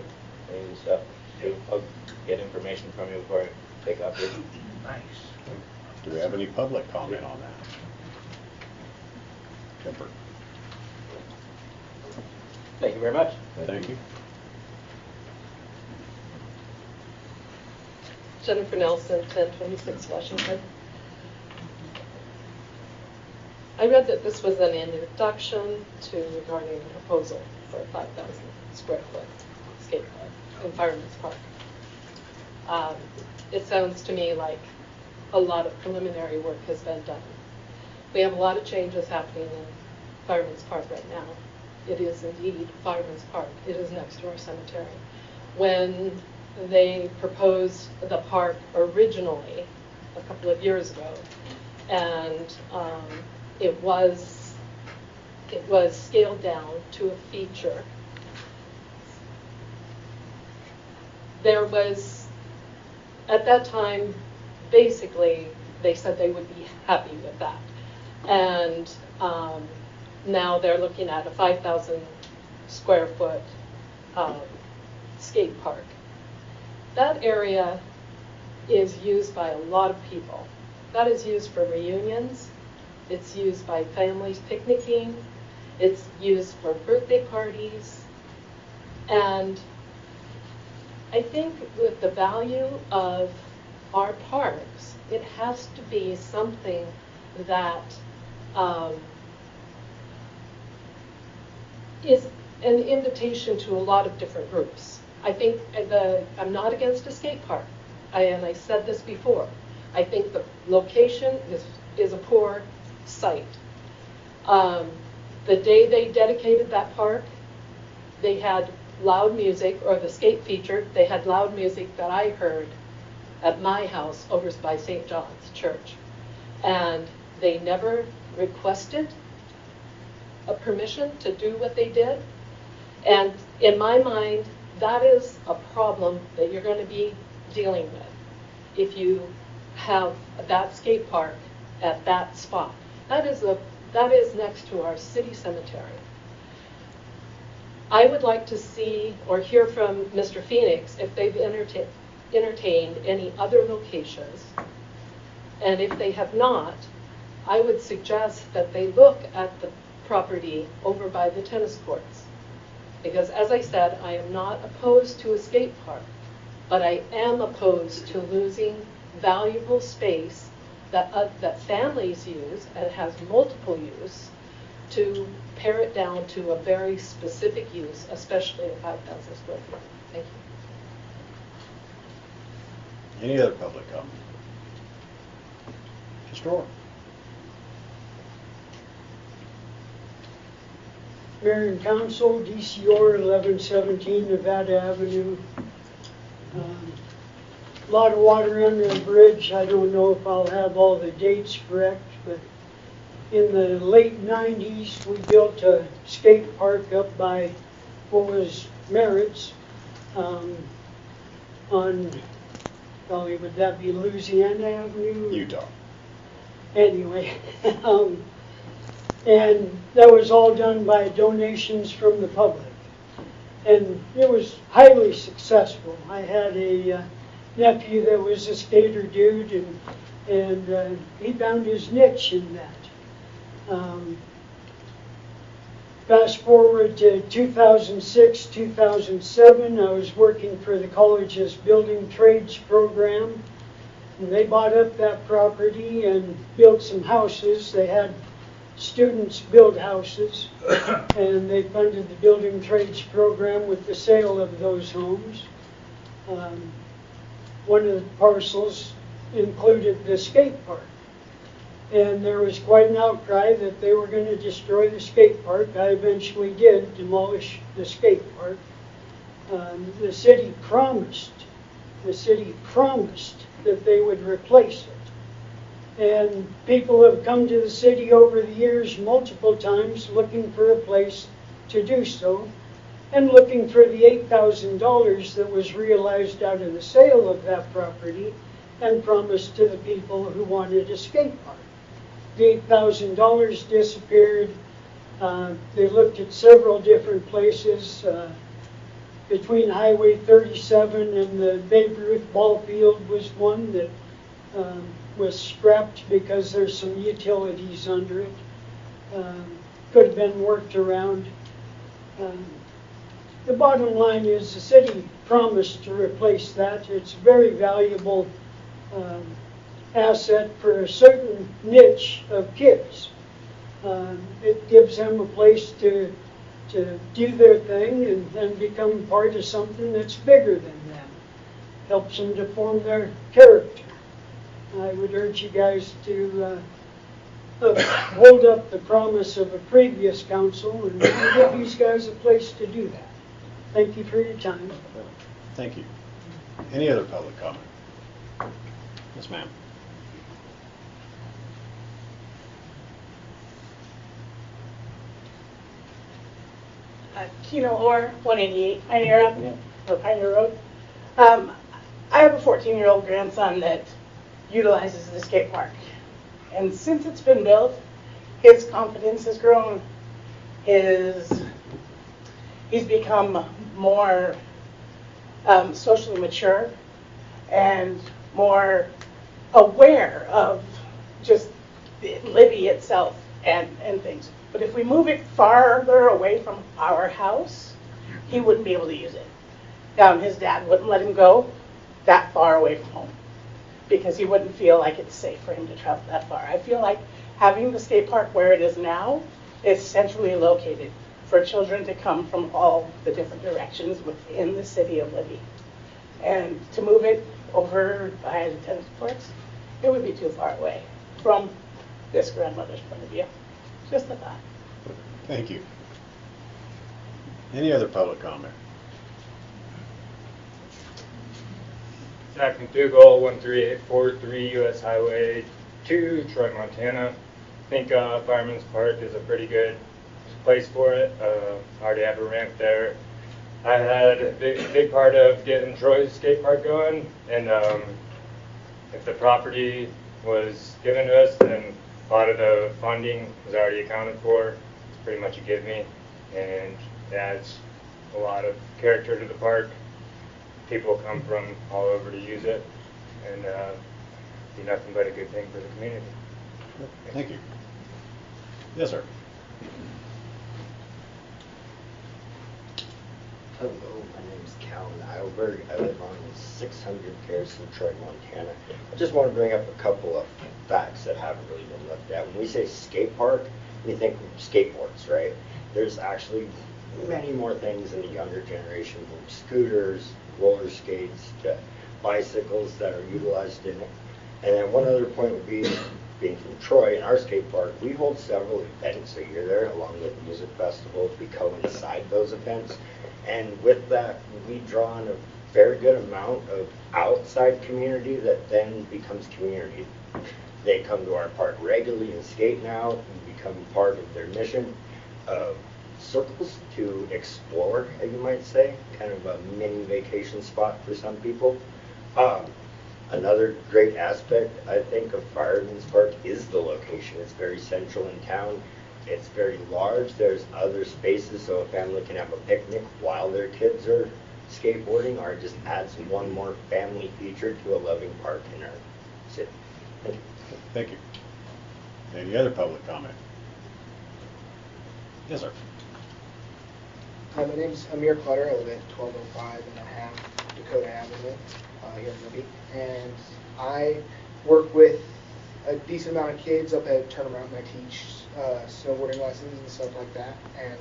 Speaker 14: and stuff too. I'll get information from you before I take off here.
Speaker 6: Nice.
Speaker 1: Do we have any public comment on that? Kemper?
Speaker 10: Thank you very much.
Speaker 1: Thank you.
Speaker 15: Jennifer Nelson, 1026 Washington. I read that this was an introduction to regarding a proposal for a 5,000 square foot skate park in Fireman's Park. It sounds to me like a lot of preliminary work has been done. We have a lot of changes happening in Fireman's Park right now. It is indeed Fireman's Park. It is next to our cemetery. When they proposed the park originally a couple of years ago, and it was scaled down to a feature. There was, at that time, basically, they said they would be happy with that. And now they're looking at a 5,000 square foot skate park. That area is used by a lot of people. That is used for reunions. It's used by families picnicking. It's used for birthday parties. And I think with the value of our parks, it has to be something that is an invitation to a lot of different groups. I think I'm not against a skate park, and I said this before. I think the location is a poor site. The day they dedicated that park, they had loud music, or the skate feature, they had loud music that I heard at my house over by St. John's Church. And they never requested a permission to do what they did. And in my mind, that is a problem that you're going to be dealing with if you have that skate park at that spot. That is next to our city cemetery. I would like to see or hear from Mr. Phoenix if they've entertained any other locations. And if they have not, I would suggest that they look at the property over by the tennis courts. Because as I said, I am not opposed to a skate park, but I am opposed to losing valuable space that families use and has multiple use to pare it down to a very specific use, especially at 5,000 square feet. Thank you.
Speaker 1: Any other public comment? Mr. Orr?
Speaker 16: Mayor and Council, DCR 1117 Nevada Avenue. A lot of water under the bridge. I don't know if I'll have all the dates correct, but in the late 90s, we built a skate park up by what was Merritt's on, golly, would that be Louisiana Avenue?
Speaker 1: Utah.
Speaker 16: Anyway, and that was all done by donations from the public. And it was highly successful. I had a nephew that was a skater dude, and he found his niche in that. Fast forward to 2006, 2007, I was working for the college's building trades program, and they bought up that property and built some houses. They had students build houses, and they funded the building trades program with the sale of those homes. One of the parcels included the skate park. And there was quite an outcry that they were going to destroy the skate park. I eventually did demolish the skate park. The city promised that they would replace it. And people have come to the city over the years multiple times looking for a place to do so, and looking for the $8,000 that was realized out of the sale of that property and promised to the people who wanted a skate park. The $8,000 disappeared. They looked at several different places. Between Highway 37 and the Babe Ruth ball field was one that was scrapped because there's some utilities under it. Could have been worked around. The bottom line is the city promised to replace that. It's a very valuable asset for a certain niche of kids. It gives them a place to do their thing and become part of something that's bigger than them. Helps them to form their character. I would urge you guys to hold up the promise of a previous council and give these guys a place to do that. Thank you for your time.
Speaker 1: Thank you. Any other public comment? Yes, ma'am.
Speaker 17: Keno Orr, 188 Pioneer Avenue, or Pioneer Road. I have a 14-year-old grandson that utilizes the skate park. And since it's been built, his confidence has grown. He's become more socially mature and more aware of just Libby itself and things. But if we move it farther away from our house, he wouldn't be able to use it. His dad wouldn't let him go that far away from home because he wouldn't feel like it's safe for him to travel that far. I feel like having the skate park where it is now is centrally located for children to come from all the different directions within the city of Libby. And to move it over by the tennis courts, it would be too far away from this grandmother's point of view. Just a thought.
Speaker 1: Thank you. Any other public comment?
Speaker 18: Zach McDougall, 13843 US Highway 2, Troy, Montana. I think Fireman's Park is a pretty good place for it. I already have a ramp there. I had a big part of getting Troy's skate park going, and if the property was given to us, then a lot of the funding was already accounted for. It's pretty much a give me, and it adds a lot of character to the park. People come from all over to use it, and be nothing but a good thing for the community.
Speaker 1: Thank you. Yes, sir.
Speaker 19: Hello, my name is Calvin Eilberg. I live on 600 Garrison, Troy, Montana. I just want to bring up a couple of facts that haven't really been looked at. When we say skate park, we think skateboards, right? There's actually many more things in the younger generation, from scooters, roller skates, to bicycles that are utilized in it. And then one other point would be, being from Troy, in our skate park, we hold several events a year there, along with music festivals. We coincide those events. And with that, we draw on a very good amount of outside community that then becomes community. They come to our park regularly and skate now and become part of their mission. Circles to explore, you might say, kind of a mini vacation spot for some people. Another great aspect, I think, of Fireman's Park is the location. It's very central in town. It's very large. There's other spaces, so a family can have a picnic while their kids are skateboarding, or it just adds one more family feature to a loving park in our city. Thank you.
Speaker 1: Thank you. Any other public comment? Yes, sir.
Speaker 20: Hi, my name is Amir Clutter. I live at 1205 and a half Dakota Avenue here in Libby. And I work with a decent amount of kids up at Turnaround, and I teach snowboarding lessons and stuff like that. And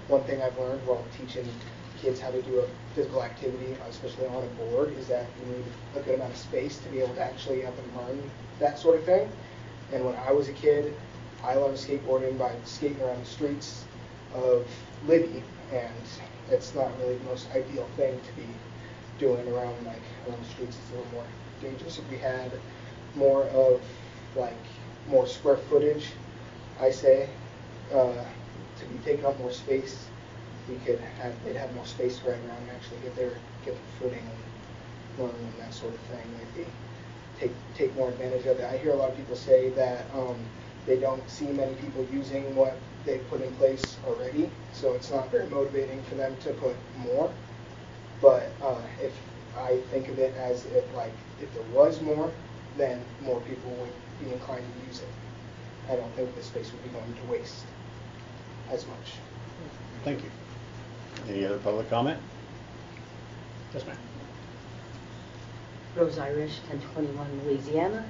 Speaker 20: one thing I've learned while teaching kids how to do a physical activity, especially on a board, is that you need a good amount of space to be able to actually up and learn that sort of thing. And when I was a kid, I learned skateboarding by skating around the streets of Libby, and it's not really the most ideal thing to be doing around the streets. It's a little more dangerous. If we had more of more square footage, I say, to be taking up more space, they'd have more space to ride around and actually get their footing and learn and that sort of thing. They'd take more advantage of it. I hear a lot of people say that they don't see many people using what they've put in place already, so it's not very motivating for them to put more. But if I think of it as if there was more, then more people would be inclined to use it. I don't think the space would be going to waste as much.
Speaker 1: Thank you. Any other public comment? Yes, ma'am.
Speaker 21: Rose Irish, 1021 Louisiana.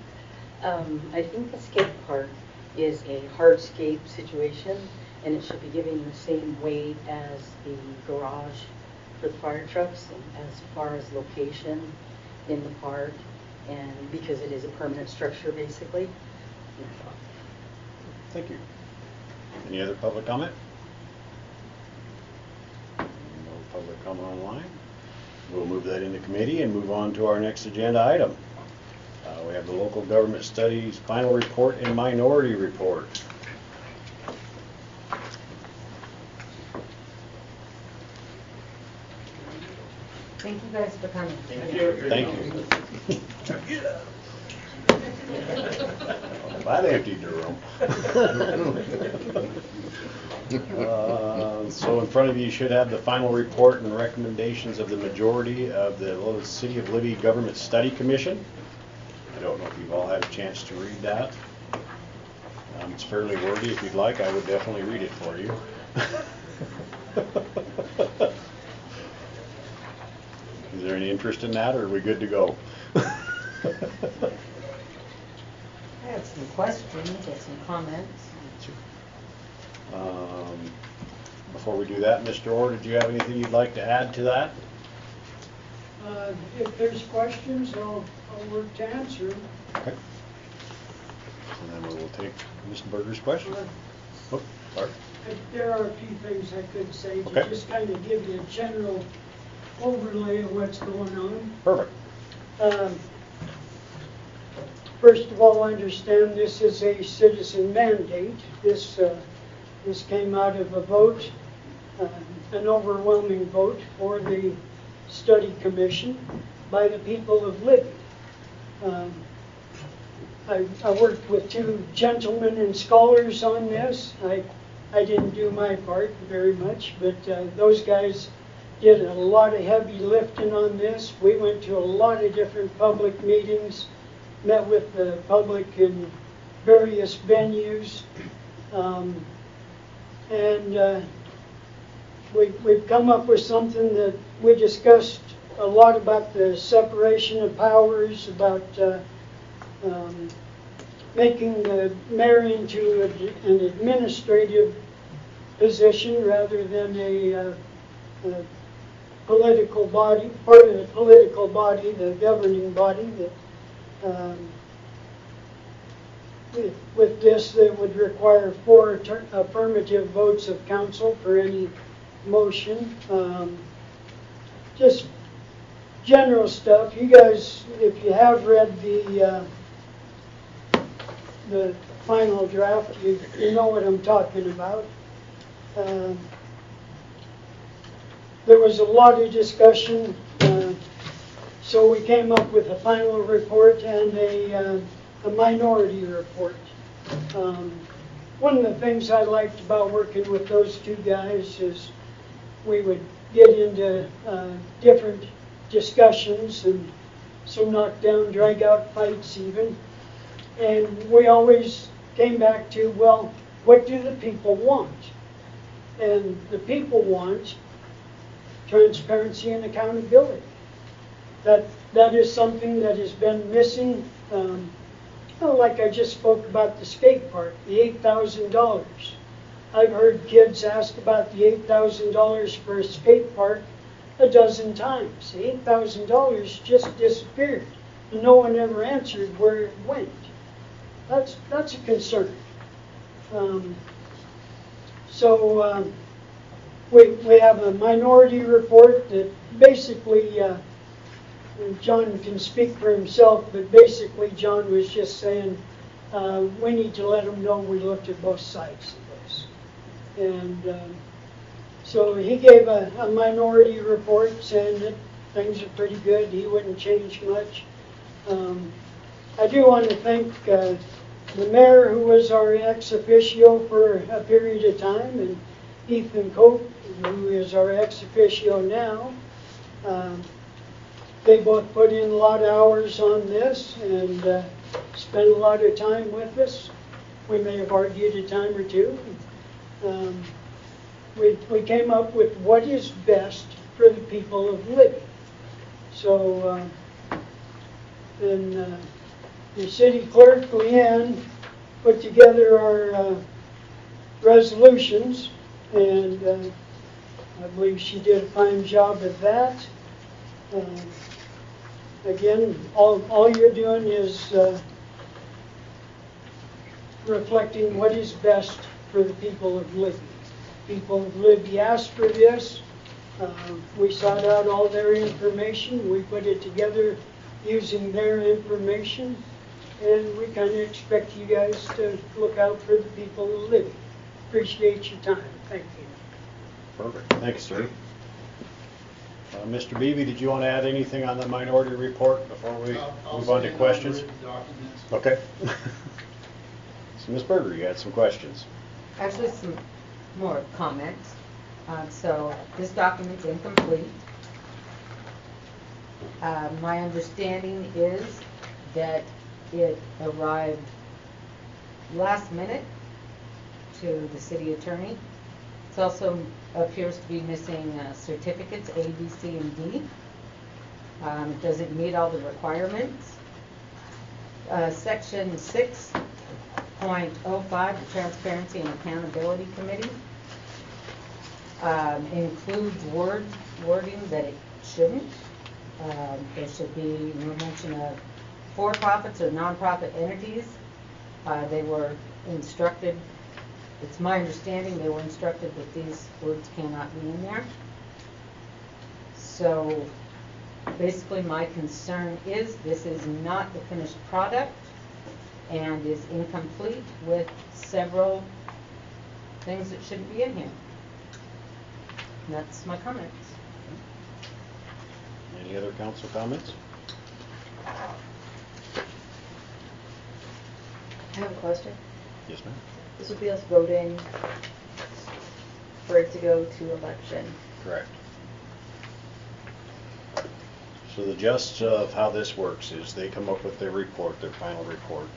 Speaker 21: I think the skate park is a hardscape situation, and it should be given the same weight as the garage for the fire trucks, and as far as location in the park, and because it is a permanent structure, basically.
Speaker 1: Thank you. Any other public comment? No public comment online. We'll move that into committee and move on to our next agenda item. We have the local government studies final report and minority report.
Speaker 5: Thank you guys for coming.
Speaker 1: Thank you. That emptied the room. So in front of you should have the final report and recommendations of the majority of the City of Libby Government Study Commission. I don't know if you've all had a chance to read that. It's fairly wordy. If you'd like, I would definitely read it for you. Is there any interest in that, or are we good to go?
Speaker 5: I have some questions or some comments.
Speaker 1: Before we do that, Mr. Orr, did you have anything you'd like to add to that?
Speaker 16: If there's questions, I'll work to answer them.
Speaker 1: Okay. And then we will take Mr. Berger's question. Oh, sorry.
Speaker 16: There are a few things I could say to
Speaker 1: Okay.
Speaker 16: just kind of give you a general overlay of what's going on.
Speaker 1: Perfect.
Speaker 16: First of all, I understand this is a citizen mandate. This came out of a vote, an overwhelming vote for the study commission by the people of Libby. I worked with two gentlemen and scholars on this. I didn't do my part very much, but those guys did a lot of heavy lifting on this. We went to a lot of different public meetings, met with the public in various venues, and we've come up with something that we discussed a lot about the separation of powers, about making the mayor into an administrative position rather than a political body, part of the political body, the governing body. That with this, they would require 4 affirmative votes of council for any motion. Just general stuff. You guys, if you have read the final draft, you know what I'm talking about. There was a lot of discussion, so we came up with a final report and a minority report. One of the things I liked about working with those two guys is we would get into different discussions and some knockdown, drag-out fights even. And we always came back to, well, what do the people want? And the people want transparency and accountability. That is something that has been missing like I just spoke about the skate park, the $8,000. I've heard kids ask about the $8,000 for a skate park a dozen times. The $8,000 just disappeared, and no one ever answered where it went. That's a concern. We have a minority report that basically, John can speak for himself, but basically John was just saying we need to let them know we looked at both sides of this. And so he gave a minority report saying that things are pretty good. He wouldn't change much. I do want to thank the mayor, who was our ex officio for a period of time, and Ethan Cope, who is our ex officio now. They both put in a lot of hours on this and spent a lot of time with us. We may have argued a time or two. We came up with what is best for the people of Libby. So then the city clerk, Leanne, put together our resolutions, and I believe she did a fine job of that. Again, all you're doing is reflecting what is best for the people of Libby. People of Libby asked for this. We sought out all their information. We put it together using their information. And we kind of expect you guys to look out for the people of Libby. Appreciate your time. Thank you.
Speaker 1: Perfect. Thanks, sir. Mr. Beebe, did you want to add anything on the minority report before we move on to questions? Okay. So, Ms. Berger, you had some questions.
Speaker 5: Actually, some more comments. So this document's incomplete. My understanding is that it arrived last minute to the city attorney. It also appears to be missing certificates A, B, C, and D. It doesn't meet all the requirements. Section 6.05, the Transparency and Accountability Committee, includes wording that it shouldn't. There should be no mention of for-profits or non-profit entities. They were instructed, it's my understanding, they were instructed that these words cannot be in there. So basically my concern is this is not the finished product and is incomplete with several things that shouldn't be in here. And that's my comments.
Speaker 1: Any other council comments?
Speaker 3: I have a question.
Speaker 1: Yes, ma'am.
Speaker 3: This would be us voting for it to go to election.
Speaker 1: Correct. So the gist of how this works is they come up with their report, their final report.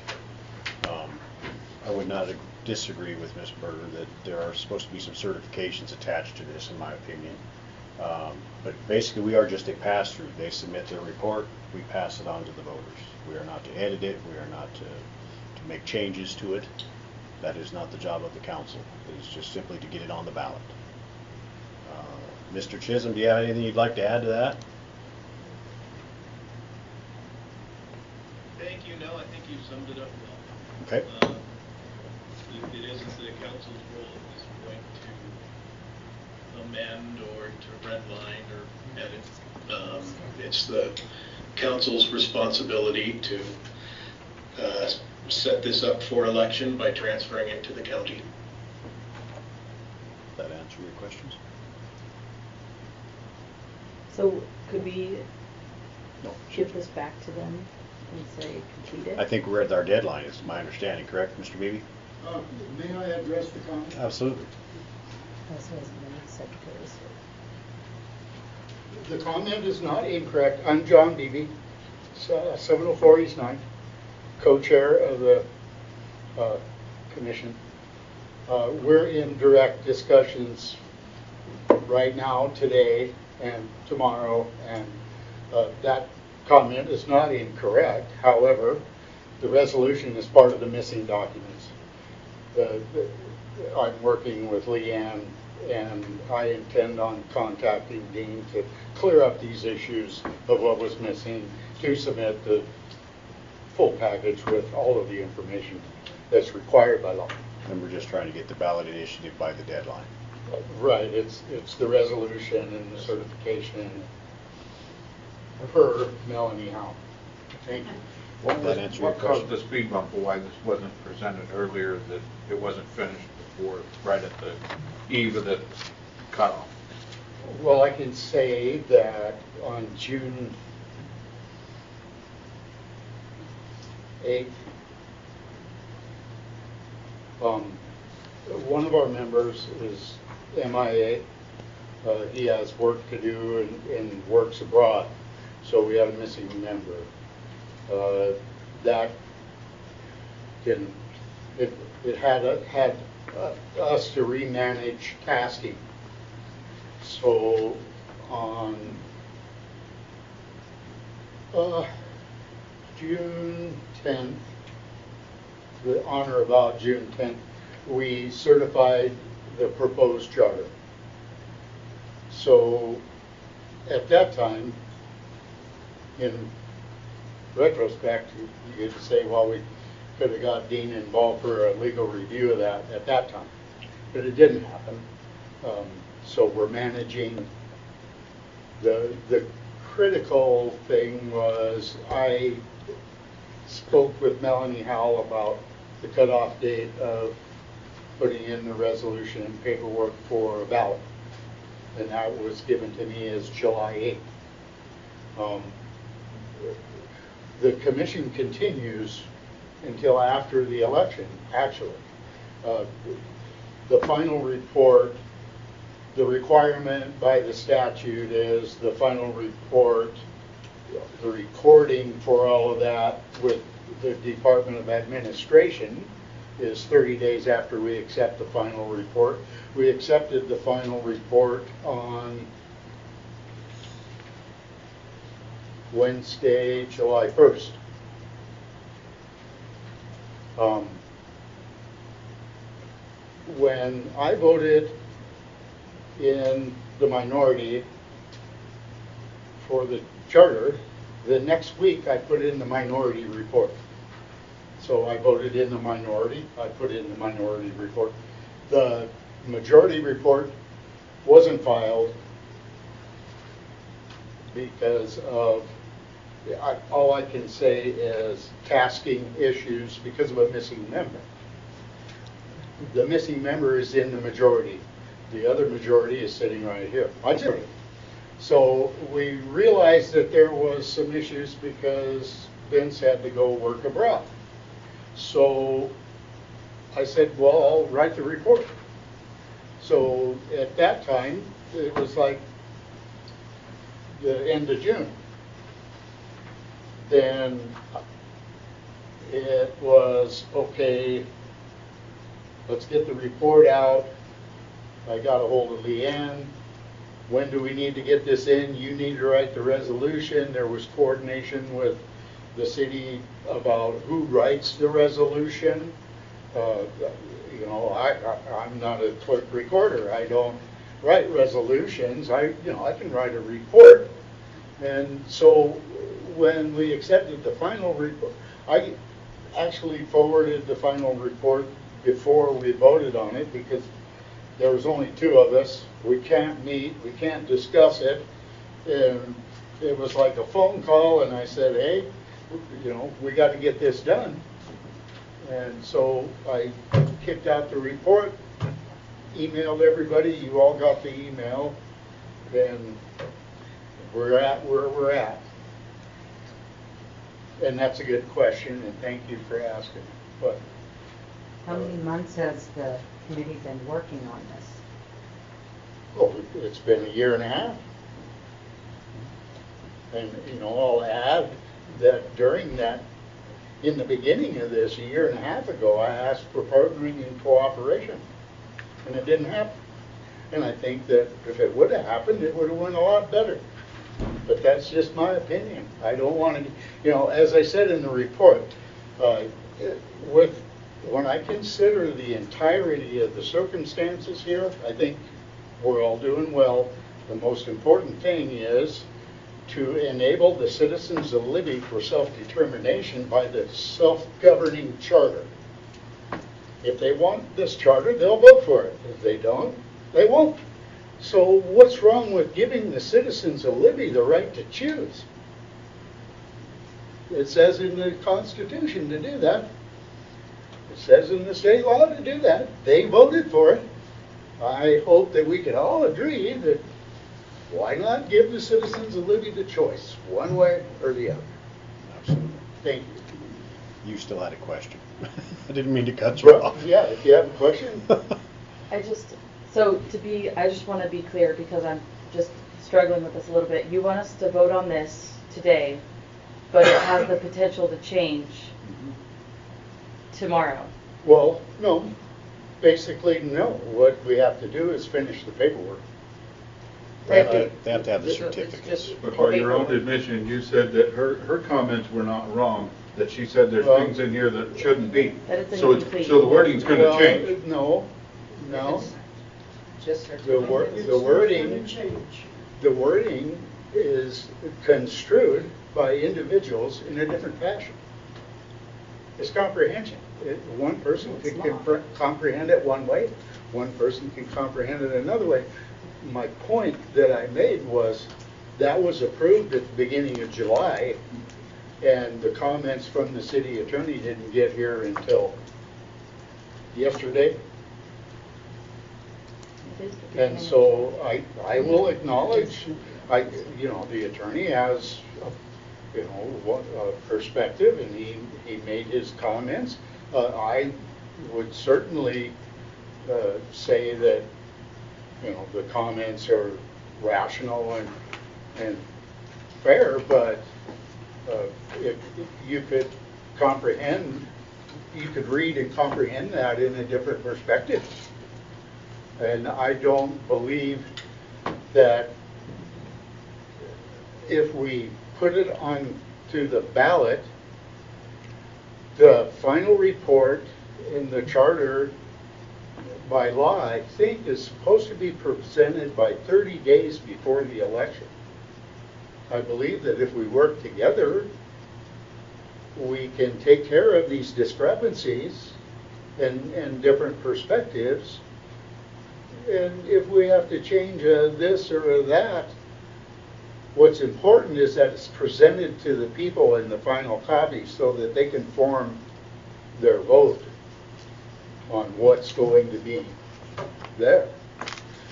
Speaker 1: I would not disagree with Ms. Berger that there are supposed to be some certifications attached to this, in my opinion. But basically we are just a pass-through. They submit their report, we pass it on to the voters. We are not to edit it, we are not to make changes to it. That is not the job of the council. It is just simply to get it on the ballot. Mr. Chisholm, do you have anything you'd like to add to that?
Speaker 22: Thank you. No, I think you summed it up well.
Speaker 1: Okay.
Speaker 22: It isn't the council's role at this point to amend or to redline or edit. It's the council's responsibility to set this up for election by transferring it to the county.
Speaker 1: That answer your questions?
Speaker 3: So could we give this back to them and say complete it?
Speaker 1: I think we're at our deadline, is my understanding, correct, Mr. Beebe?
Speaker 23: May I address the comment?
Speaker 1: Absolutely.
Speaker 23: The comment is not incorrect. I'm John Beebe, 704 East 9th, co-chair of the commission. We're in direct discussions right now, today and tomorrow, and that comment is not incorrect. However, the resolution is part of the missing documents. I'm working with Leanne, and I intend on contacting Dean to clear up these issues of what was missing, to submit the full package with all of the information that's required by law.
Speaker 1: And we're just trying to get the ballot initiative by the deadline.
Speaker 23: Right, it's the resolution and the certification per Melanie Howe. Thank you.
Speaker 4: What caused the speed bump, why this wasn't presented earlier, that it wasn't finished before, right at the eve of the cutoff?
Speaker 23: Well, I can say that on June 8th, one of our members is MIA. He has work to do and works abroad, so we have a missing member. That it had us to remanage tasking. So on June 10th, on or about June 10th, we certified the proposed charter. So at that time, in retrospect, you could say, well, we could have got Dean involved for a legal review of that at that time, but it didn't happen. So we're managing. The critical thing was I spoke with Melanie Howell about the cutoff date of putting in the resolution and paperwork for a ballot, and that was given to me as July 8th. The commission continues until after the election, actually. The final report, the requirement by the statute is the final report, the recording for all of that with the Department of Administration is 30 days after we accept the final report. We accepted the final report on Wednesday, July 1st. When I voted in the minority for the charter, the next week I put in the minority report. So I voted in the minority, I put in the minority report. The majority report wasn't filed because of, all I can say is tasking issues because of a missing member. The missing member is in the majority. The other majority is sitting right here. So we realized that there was some issues because Vince had to go work abroad. So I said, well, I'll write the report. So at that time, it was like the end of June. Then it was, okay, let's get the report out. I got a hold of Leanne. When do we need to get this in? You need to write the resolution. There was coordination with the city about who writes the resolution. You know, I'm not a clerk recorder. I don't write resolutions. I can write a report. And so when we accepted the final report, I actually forwarded the final report before we voted on it because there was only two of us. We can't meet, we can't discuss it. And it was like a phone call, and I said, hey, you know, we got to get this done. And so I kicked out the report, emailed everybody. You all got the email, and we're at where we're at. And that's a good question, and thank you for asking. But
Speaker 5: how many months has the committee been working on this?
Speaker 23: Oh, it's been a year and a half. And, you know, I'll add that during that, in the beginning of this, a year and a half ago, I asked for partnering and cooperation, and it didn't happen. And I think that if it would have happened, it would have went a lot better. But that's just my opinion. I don't want to, you know, as I said in the report, When I consider the entirety of the circumstances here, I think we're all doing well. The most important thing is to enable the citizens of Libby for self-determination by the self-governing charter. If they want this charter, they'll vote for it. If they don't, they won't. So what's wrong with giving the citizens of Libby the right to choose? It says in the Constitution to do that. It says in the state law to do that. They voted for it. I hope that we can all agree that why not give the citizens of Libby the choice, one way or the other?
Speaker 1: Absolutely.
Speaker 23: Thank you.
Speaker 1: You still had a question. I didn't mean to cut you off.
Speaker 23: Yeah, if you have a question.
Speaker 3: I just want to be clear because I'm just struggling with this a little bit. You want us to vote on this today, but it has the potential to change tomorrow.
Speaker 23: Well, no. Basically, no. What we have to do is finish the paperwork.
Speaker 1: They have to have the certificates.
Speaker 4: But by your own admission, you said that her comments were not wrong, that she said there's things in here that shouldn't be. So the wording's going to change.
Speaker 23: No.
Speaker 16: Just
Speaker 23: the wording is construed by individuals in a different fashion. It's comprehension. One person can comprehend it one way, one person can comprehend it another way. My point that I made was that was approved at the beginning of July, and the comments from the city attorney didn't get here until yesterday. And so I will acknowledge, the attorney has, a perspective, and he made his comments. I would certainly say that, the comments are rational and fair, but if you could read and comprehend that in a different perspective. And I don't believe that if we put it on to the ballot, the final report in the charter by law, I think, is supposed to be presented by 30 days before the election. I believe that if we work together, we can take care of these discrepancies and different perspectives. And if we have to change this or that, what's important is that it's presented to the people in the final copy so that they can form their vote on what's going to be there.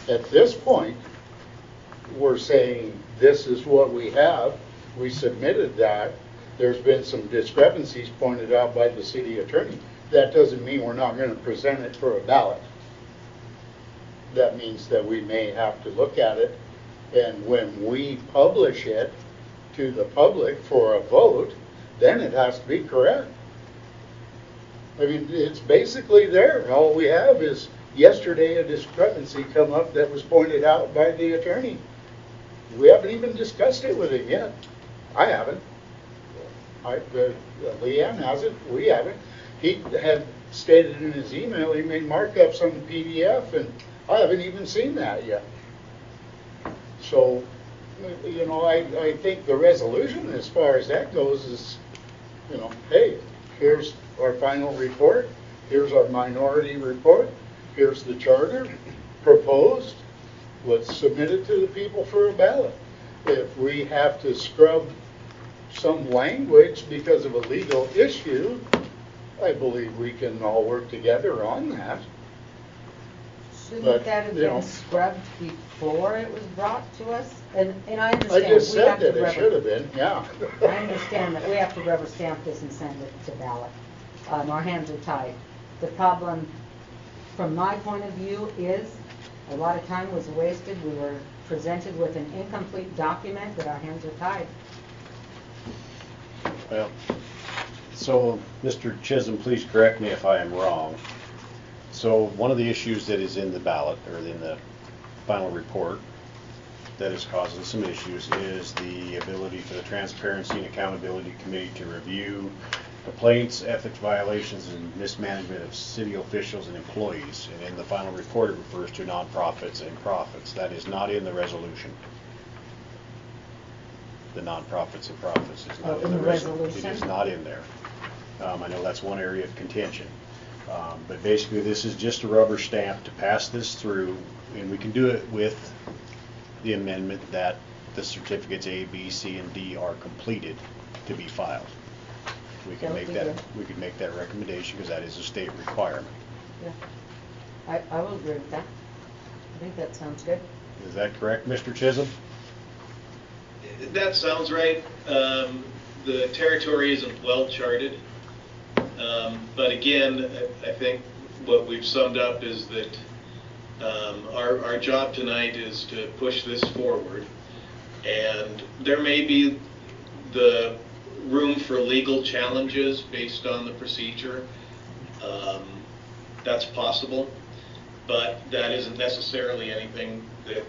Speaker 23: At this point, we're saying this is what we have. We submitted that. There's been some discrepancies pointed out by the city attorney. That doesn't mean we're not going to present it for a ballot. That means that we may have to look at it, and when we publish it to the public for a vote, then it has to be correct. I mean, it's basically there. All we have is yesterday a discrepancy come up that was pointed out by the attorney. We haven't even discussed it with him yet. I haven't. Leanne hasn't. We haven't. He had stated in his email he made markups on the PDF, and I haven't even seen that yet. So, I think the resolution as far as that goes is, hey, here's our final report, here's our minority report, here's the charter proposed, let's submit it to the people for a ballot. If we have to scrub some language because of a legal issue, I believe we can all work together on that.
Speaker 5: Shouldn't that have been scrubbed before it was brought to us? And I understand.
Speaker 23: I just said that it should have been, yeah.
Speaker 5: I understand that we have to rubber stamp this and send it to ballot. Our hands are tied. The problem, from my point of view, is a lot of time was wasted. We were presented with an incomplete document, but our hands are tied.
Speaker 1: Well, so Mr. Chisholm, please correct me if I am wrong. So one of the issues that is in the ballot, or in the final report, that is causing some issues is the ability for the Transparency and Accountability Committee to review complaints, ethics violations, and mismanagement of city officials and employees. And in the final report, it refers to nonprofits and profits. That is not in the resolution. The nonprofits and profits is not in the resolution. It is not in there. I know that's one area of contention. But basically, this is just a rubber stamp to pass this through, and we can do it with the amendment that the certificates A, B, C, and D are completed to be filed. We can make that. We can make that recommendation because that is a state requirement.
Speaker 5: Yeah, I will agree with that. I think that sounds good.
Speaker 1: Is that correct, Mr. Chisholm?
Speaker 22: That sounds right. The territory isn't well charted. But again, I think what we've summed up is that our job tonight is to push this forward. And there may be the room for legal challenges based on the procedure. That's possible, but that isn't necessarily anything that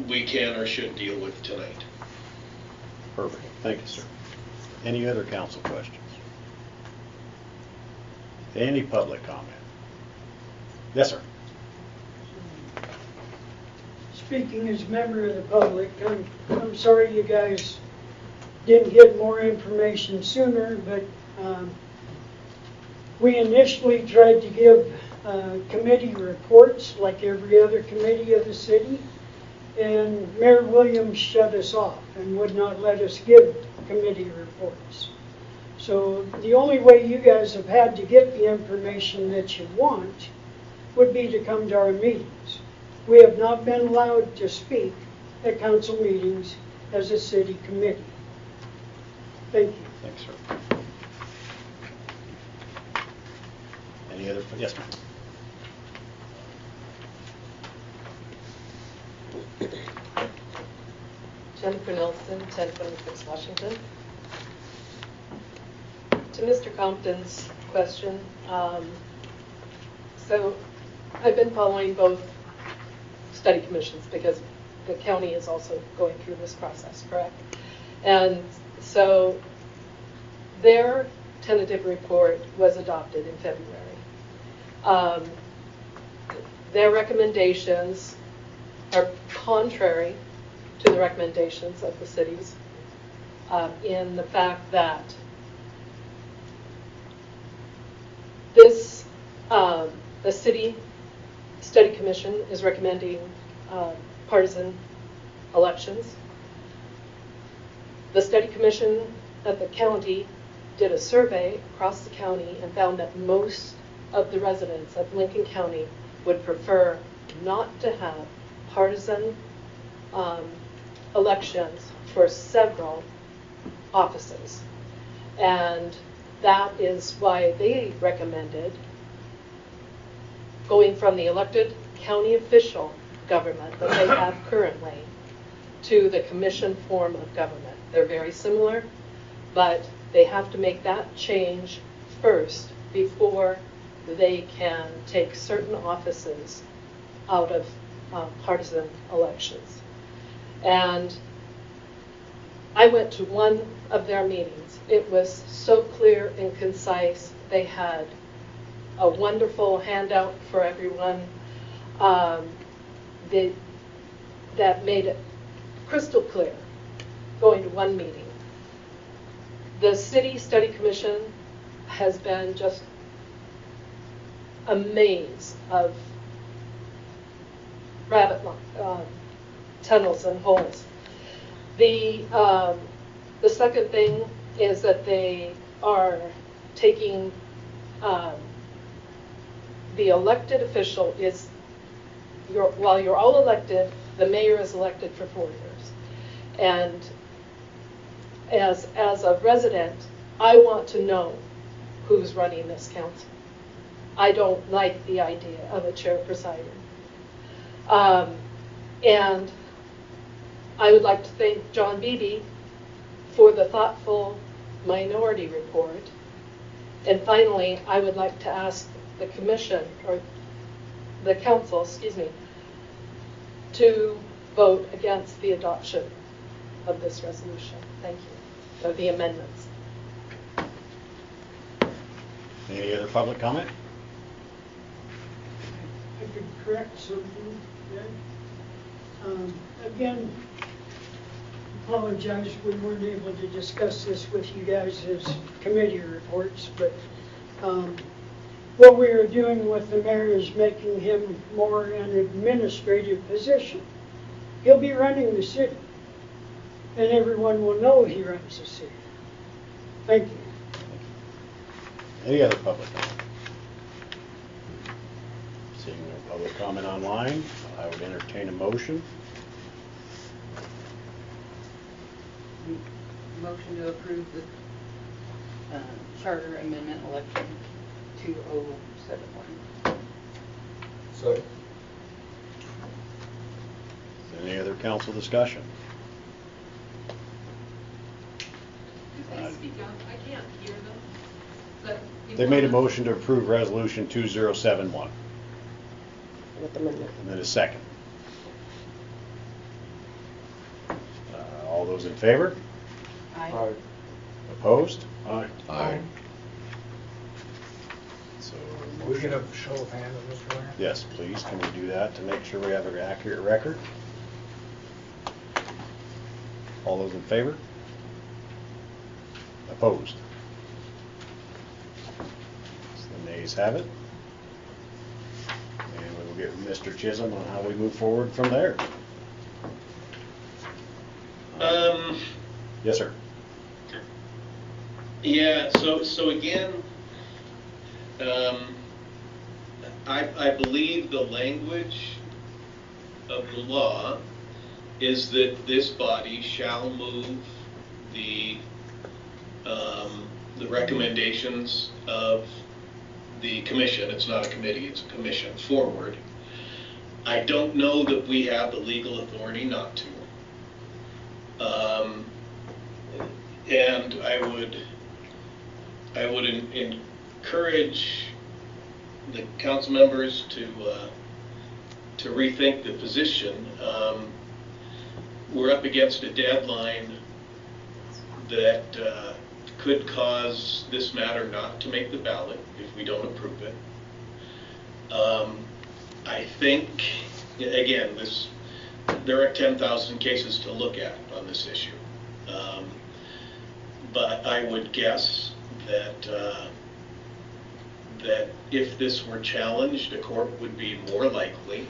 Speaker 22: we can or should deal with tonight.
Speaker 1: Perfect. Thank you, sir. Any other council questions? Any public comment? Yes, sir.
Speaker 16: Speaking as a member of the public, I'm sorry you guys didn't get more information sooner, but we initially tried to give committee reports like every other committee of the city, and Mayor Williams shut us off and would not let us give committee reports. So the only way you guys have had to get the information that you want would be to come to our meetings. We have not been allowed to speak at council meetings as a city committee. Thank you.
Speaker 1: Thanks, sir. Any other? Yes, ma'am.
Speaker 15: Jennifer Nelson, 1026 Washington. To Mr. Compton's question, so I've been following both study commissions because the county is also going through this process, correct? And so their tentative report was adopted in February. Their recommendations are contrary to the recommendations of the cities in the fact that this, the city study commission is recommending partisan elections. The study commission at the county did a survey across the county and found that most of the residents of Lincoln County would prefer not to have partisan elections for several offices. And that is why they recommended going from the elected county official government that they have currently to the commission form of government. They're very similar, but they have to make that change first before they can take certain offices out of partisan elections. And I went to one of their meetings. It was so clear and concise. They had a wonderful handout for everyone that made it crystal clear going to one meeting. The City Study Commission has been just a maze of rabbit tunnels and holes. The second thing is that they are taking the elected official is, while you're all elected, the mayor is elected for 4 years. And as a resident, I want to know who's running this council. I don't like the idea of a chair presiding. And I would like to thank John Beebe for the thoughtful minority report. And finally, I would like to ask the commission, or the council, excuse me, to vote against the adoption of this resolution. Thank you. Of the amendments.
Speaker 1: Any other public comment?
Speaker 16: I could correct something there. Again, apologize we weren't able to discuss this with you guys as committee reports, but what we are doing with the mayor is making him more an administrative position. He'll be running the city, and everyone will know he runs the city. Thank you.
Speaker 1: Any other public comment? Seeing no public comment online, I would entertain a motion.
Speaker 8: Motion to approve the charter amendment election 2071.
Speaker 7: Second.
Speaker 1: Any other council discussion?
Speaker 8: Speak up. I can't hear them. But
Speaker 1: They made a motion to approve resolution 2071.
Speaker 8: with the amendment.
Speaker 1: And then a second. All those in favor?
Speaker 8: Aye.
Speaker 1: Opposed?
Speaker 7: Aye.
Speaker 2: Aye.
Speaker 1: So,
Speaker 6: We get a show of hands, Mr. Mayor?
Speaker 1: yes, please, can we do that to make sure we have an accurate record? All those in favor? Opposed? So the nays have it. And we will get with Mr. Chisholm on how we move forward from there. Yes, sir.
Speaker 22: Yeah, so again, I believe the language of the law is that this body shall move the recommendations of the commission, it's not a committee, it's a commission, forward. I don't know that we have the legal authority not to. And I would encourage the council members to rethink the position. We're up against a deadline that could cause this matter not to make the ballot if we don't approve it. I think, again, there are 10,000 cases to look at on this issue. But I would guess that that if this were challenged, a court would be more likely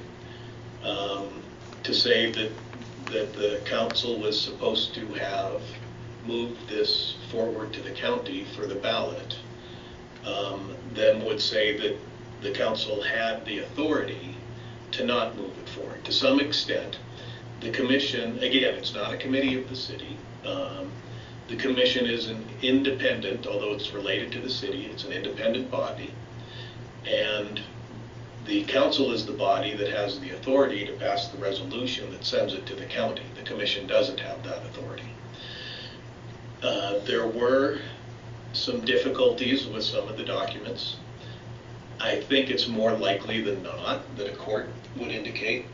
Speaker 22: to say that the council was supposed to have moved this forward to the county for the ballot, then would say that the council had the authority to not move it forward. To some extent, the commission, again, it's not a committee of the city. The commission is an independent, although it's related to the city, it's an independent body. And the council is the body that has the authority to pass the resolution that sends it to the county. The commission doesn't have that authority. There were some difficulties with some of the documents. I think it's more likely than not that a court would indicate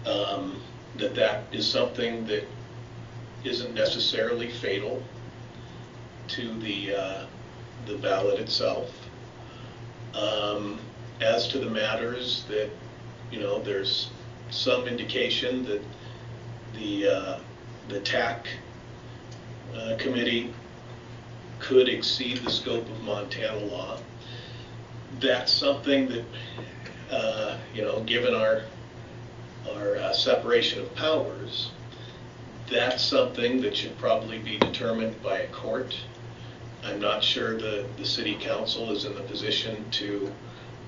Speaker 22: that is something that isn't necessarily fatal to the ballot itself. As to the matters that, there's some indication that the TAC committee could exceed the scope of Montana law. That's something that, given our separation of powers, that's something that should probably be determined by a court. I'm not sure the city council is in the position to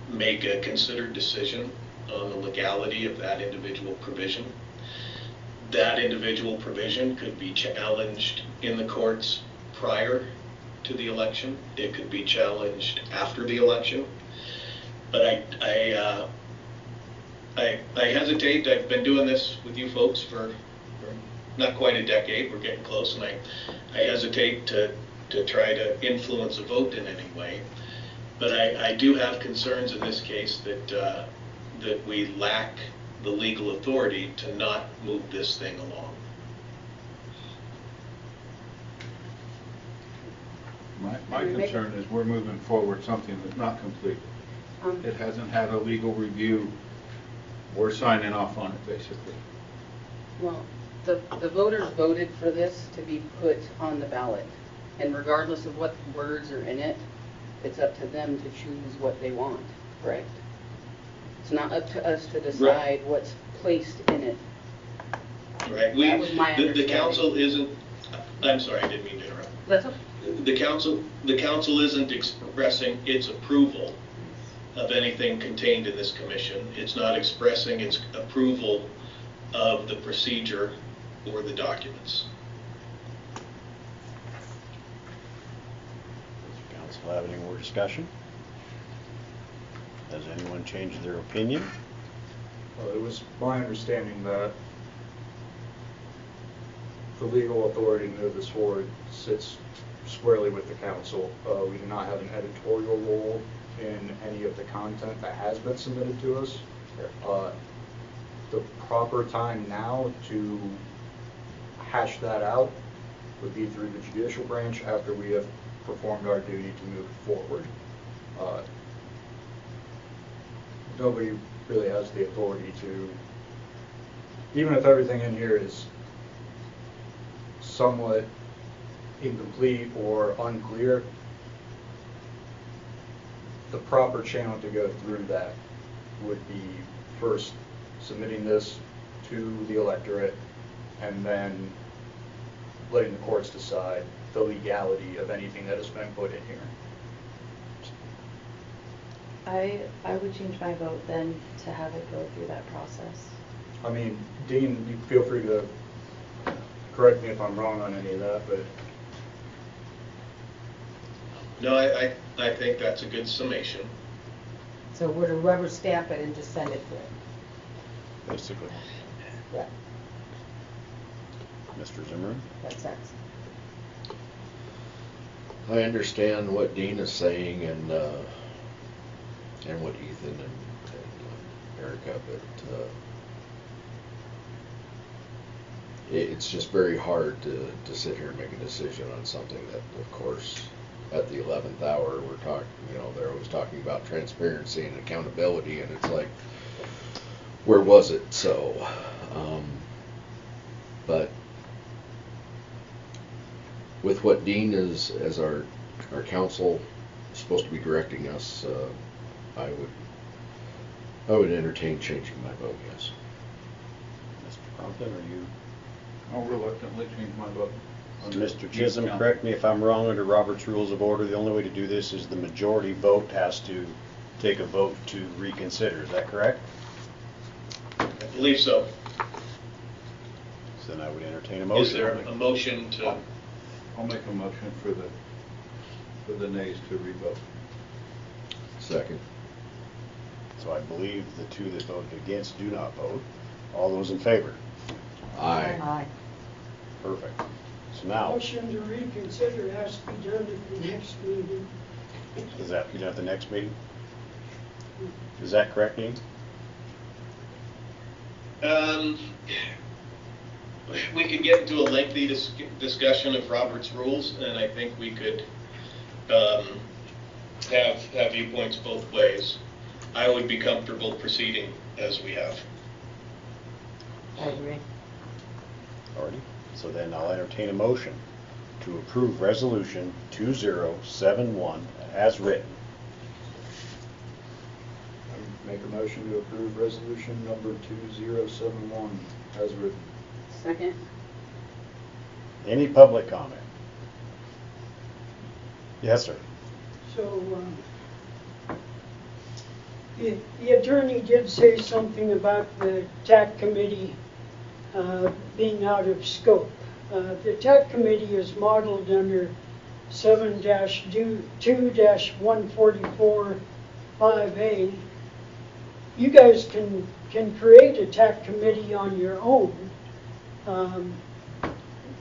Speaker 22: make a considered decision on the legality of that individual provision. That individual provision could be challenged in the courts prior to the election. It could be challenged after the election. But I hesitate. I've been doing this with you folks for not quite a decade. We're getting close, and I hesitate to try to influence a vote in any way. But I do have concerns in this case that we lack the legal authority to not move this thing along.
Speaker 4: My concern is we're moving forward something that's not complete. It hasn't had a legal review. We're signing off on it, basically.
Speaker 8: Well, the voters voted for this to be put on the ballot. And regardless of what words are in it, it's up to them to choose what they want, correct? It's not up to us to decide what's placed in it.
Speaker 9: Right.
Speaker 8: That was my
Speaker 9: The
Speaker 8: understanding.
Speaker 9: council isn't, I'm sorry, I didn't mean to interrupt.
Speaker 8: That's okay.
Speaker 9: The council isn't expressing its approval of anything contained in this commission. It's not expressing its approval of the procedure or the documents.
Speaker 1: Does the council have any more discussion? Has anyone changed their opinion?
Speaker 7: Well, it was my understanding that the legal authority to move this forward sits squarely with the council. We do not have an editorial role in any of the content that has been submitted to us. The proper time now to hash that out would be through the judicial branch after we have performed our duty to move forward. Nobody really has the authority to, even if everything in here is somewhat incomplete or unclear, the proper channel to go through that would be first submitting this to the electorate and then letting the courts decide the legality of anything that has been put in here.
Speaker 3: I would change my vote then to have it go through that process.
Speaker 7: I mean, Dean, you feel free to correct me if I'm wrong on any of that, but
Speaker 9: No, I think that's a good summation.
Speaker 5: So we're to rubber stamp it and just send it through.
Speaker 1: Basically.
Speaker 5: Yeah,
Speaker 1: Mr. Zimmerman?
Speaker 5: that sense.
Speaker 2: I understand what Dean is saying and what Ethan and Erica, but it's just very hard to sit here and make a decision on something that, of course, at the 11th hour, we're talking, they're always talking about transparency and accountability, and it's like, where was it? So, but with what Dean is, as our counsel is supposed to be directing us, I would entertain changing my vote, yes.
Speaker 1: Mr. Conklin, are you?
Speaker 4: I'll reluctantly change my vote.
Speaker 1: Mr. Chisholm, correct me if I'm wrong, under Robert's Rules of Order, the only way to do this is the majority vote has to take a vote to reconsider. Is that correct?
Speaker 9: I believe so.
Speaker 1: So then I would entertain a motion.
Speaker 9: Is there a motion to?
Speaker 4: I'll make a motion for the nays to revote.
Speaker 2: Second.
Speaker 1: So I believe the two that voted against do not vote. All those in favor?
Speaker 2: Aye.
Speaker 5: Aye.
Speaker 1: Perfect. So now,
Speaker 16: Motion to reconsider has to be done at the next meeting.
Speaker 1: does that be done at the next meeting? Is that correct, Dean?
Speaker 9: We could get into a lengthy discussion of Robert's rules, and I think we could have viewpoints both ways. I would be comfortable proceeding as we have.
Speaker 5: I agree.
Speaker 1: Already. So then I'll entertain a motion to approve Resolution 2071 as written.
Speaker 7: I make a motion to approve resolution number 2071 as written.
Speaker 8: Second?
Speaker 1: Any public comment? Yes, sir.
Speaker 16: So, the attorney did say something about the TAC committee being out of scope. The TAC committee is modeled under 7-2-144-5A. You guys can create a TAC committee on your own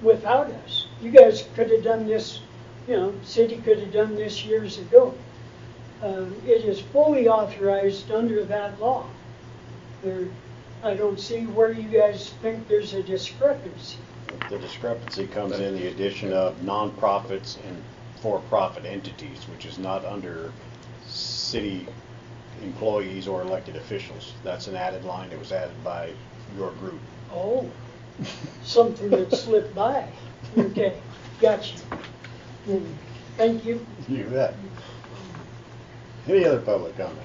Speaker 16: without us. You guys could have done this, city could have done this years ago. It is fully authorized under that law. I don't see where you guys think there's a discrepancy.
Speaker 1: The discrepancy comes in the addition of nonprofits for-profit entities, which is not under city employees or elected officials. That's an added line that was added by your group.
Speaker 16: Oh, something that slipped by. Okay, gotcha. Thank you.
Speaker 1: You bet. Any other public comment?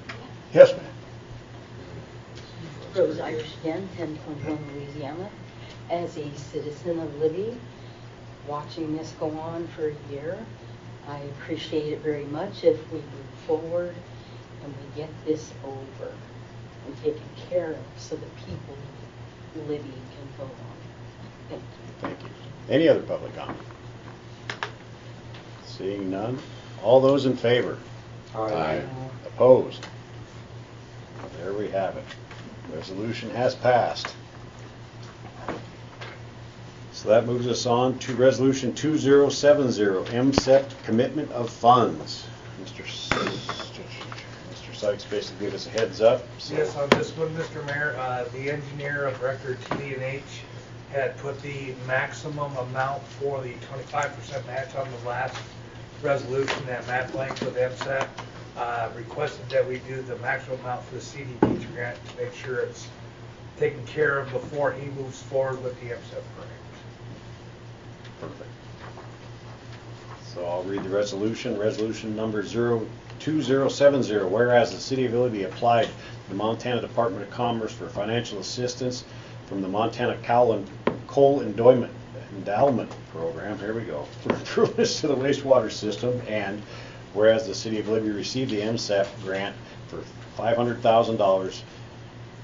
Speaker 1: Yes, ma'am.
Speaker 21: Rose Irish Den, 1021 Louisiana. As a citizen of Libby, watching this go on for a year, I appreciate it very much if we move forward and we get this over and taken care of so the people of Libby can vote on it. Thank you.
Speaker 1: Thank you. Any other public comment? Seeing none. All those in favor?
Speaker 23: Aye.
Speaker 1: Opposed? There we have it. Resolution has passed. So that moves us on to Resolution 2070, MSEP Commitment of Funds. Mr. Sykes basically gave us a heads up. So.
Speaker 6: Yes, on this one, Mr. Mayor, the engineer of record TD&H had put the maximum amount for the 25% match on the last resolution that Matt Blank with MSEP requested that we do the maximum amount for the CDBG grant to make sure it's taken care of before he moves forward with the MSEP grant.
Speaker 1: Perfect. So I'll read the resolution. Resolution number 2070. Whereas the City of Libby applied to the Montana Department of Commerce for financial assistance from the Montana Coal Endowment Program, here we go, for improvements to the wastewater system, and whereas the City of Libby received the MSEP grant for $500,000